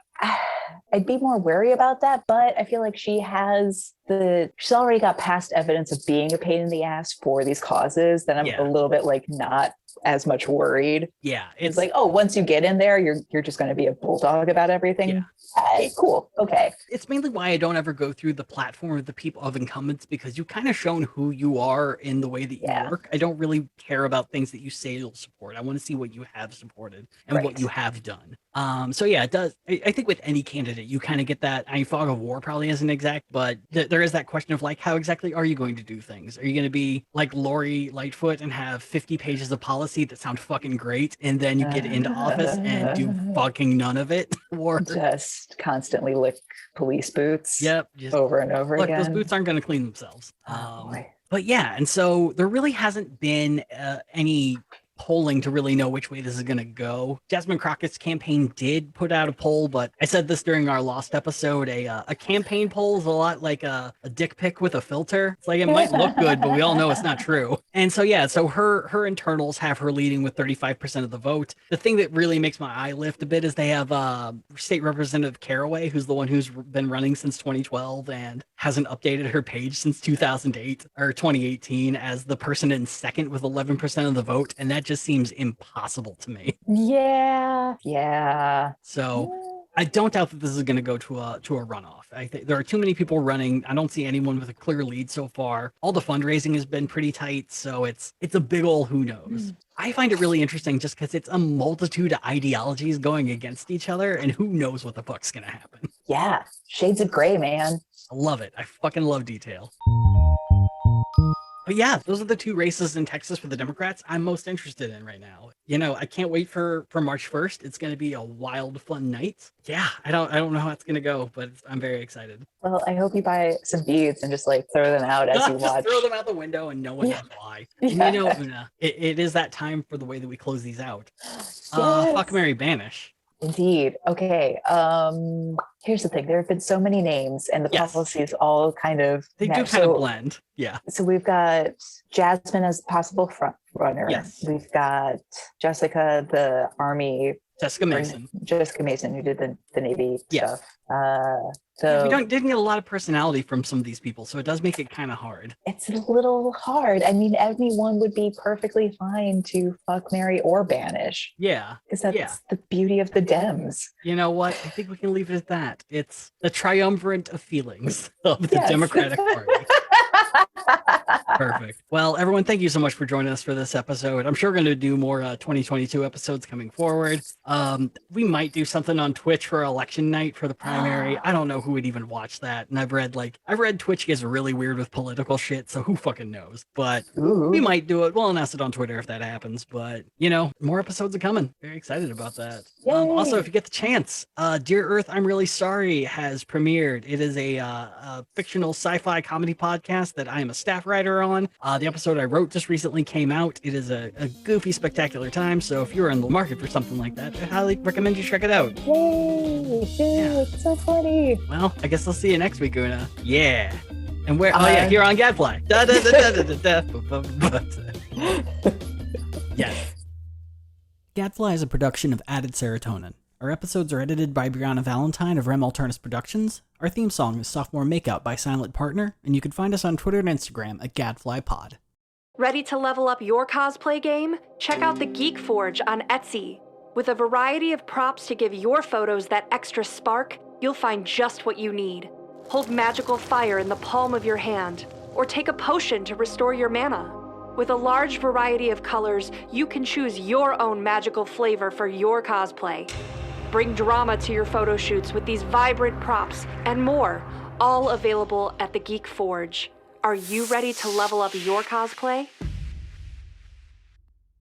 [SPEAKER 2] I'd be more wary about that, but I feel like she's already got past evidence of being a pain in the ass for these causes. Then I'm a little bit like not as much worried.
[SPEAKER 1] Yeah.
[SPEAKER 2] It's like, oh, once you get in there, you're just going to be a bulldog about everything. Yeah. Cool. Okay.
[SPEAKER 1] It's mainly why I don't ever go through the platform of the people of incumbents, because you've kind of shown who you are in the way that you work. I don't really care about things that you say you'll support. I want to see what you have supported and what you have done. So yeah, it does. I think with any candidate, you kind of get that. I mean, fog of war probably isn't exact, but there is that question of like, how exactly are you going to do things? Are you going to be like Lori Lightfoot and have 50 pages of policy that sound fucking great, and then you get into office and do fucking none of it? Or
[SPEAKER 2] just constantly lick police boots.
[SPEAKER 1] Yep. Just
[SPEAKER 2] over and over again.
[SPEAKER 1] Those boots aren't going to clean themselves.
[SPEAKER 2] Boy.
[SPEAKER 1] But yeah, and so there really hasn't been any polling to really know which way this is going to go. Jasmine Crockett's campaign did put out a poll, but I said this during our Lost episode, a campaign poll is a lot like a dick pic with a filter. It's like, it might look good, but we all know it's not true. And so yeah, so her internals have her leading with 35% of the vote. The thing that really makes my eye lift a bit is they have State Representative Caraway, who's the one who's been running since 2012 and hasn't updated her page since 2008 or 2018, as the person in second with 11% of the vote, and that just seems impossible to me.
[SPEAKER 2] Yeah.
[SPEAKER 1] So I don't doubt that this is going to go to a runoff. I think there are too many people running. I don't see anyone with a clear lead so far. All the fundraising has been pretty tight, so it's a big ol' who knows. I find it really interesting just because it's a multitude of ideologies going against each other, and who knows what the fuck's going to happen.
[SPEAKER 2] Yeah, shades of gray, man.
[SPEAKER 1] I love it. I fucking love detail. But yeah, those are the two races in Texas for the Democrats I'm most interested in right now. I can't wait for March 1st. It's going to be a wild, fun night. Yeah, I don't know how it's going to go, but I'm very excited.
[SPEAKER 2] Well, I hope you buy some beads and just like throw them out as you
[SPEAKER 1] Just
[SPEAKER 2] watch.
[SPEAKER 1] throw them out the window and no one knows why. And Una, it is that time for the way that we close these out.
[SPEAKER 2] Yes.
[SPEAKER 1] Fuck, marry, banish.
[SPEAKER 2] Indeed. Okay. Here's the thing. There have been so many names and the policies all kind of
[SPEAKER 1] do kind of blend. Yeah.
[SPEAKER 2] So we've got Jasmine as possible front runner.
[SPEAKER 1] Yes.
[SPEAKER 2] We've got Jessica, the Army. Jessica Mason, who did the Navy stuff. So
[SPEAKER 1] we didn't get a lot of personality from some of these people, so it does make it kind of hard.
[SPEAKER 2] It's a little hard. I mean, anyone would be perfectly fine to fuck, marry, or banish.
[SPEAKER 1] Yeah.
[SPEAKER 2] Because that's the beauty of the Dems.
[SPEAKER 1] You know what? I think we can leave it at that. It's the triumvirate of feelings of the Democratic Party. Perfect. Well, everyone, thank you so much for joining us for this episode. I'm sure we're going to do more 2022 episodes coming forward. We might do something on Twitch for election night for the primary. I don't know who would even watch that. And I've read Twitch gets really weird with political shit, so who fucking knows? But we might do it. We'll announce it on Twitter if that happens. But, more episodes are coming. Very excited about that. Also, if you get the chance, Dear Earth, I'm Really Sorry has premiered. It is a fictional sci-fi comedy podcast that I am a staff writer on. The episode I wrote just recently came out. It is a goofy, spectacular time. So if you're in the market for something like that, I highly recommend you check it out.
[SPEAKER 2] Yay! It's so funny.
[SPEAKER 1] Well, I guess I'll see you next week, Una. Yeah. And where? Here on Gadfly. Yes. Gadfly is a production of Added Serotonin. Our episodes are edited by Brianna Valentine of Rem Alternus Productions. Our theme song is Sophomore Makeout by Silent Partner, and you can find us on Twitter and Instagram at GadflyPod.
[SPEAKER 3] Ready to level up your cosplay game? Check out the Geek Forge on Etsy. With a variety of props to give your photos that extra spark, you'll find just what you need. Hold magical fire in the palm of your hand, or take a potion to restore your mana. With a large variety of colors, you can choose your own magical flavor for your cosplay. Bring drama to your photo shoots with these vibrant props and more, all available at the Geek Forge. Are you ready to level up your cosplay?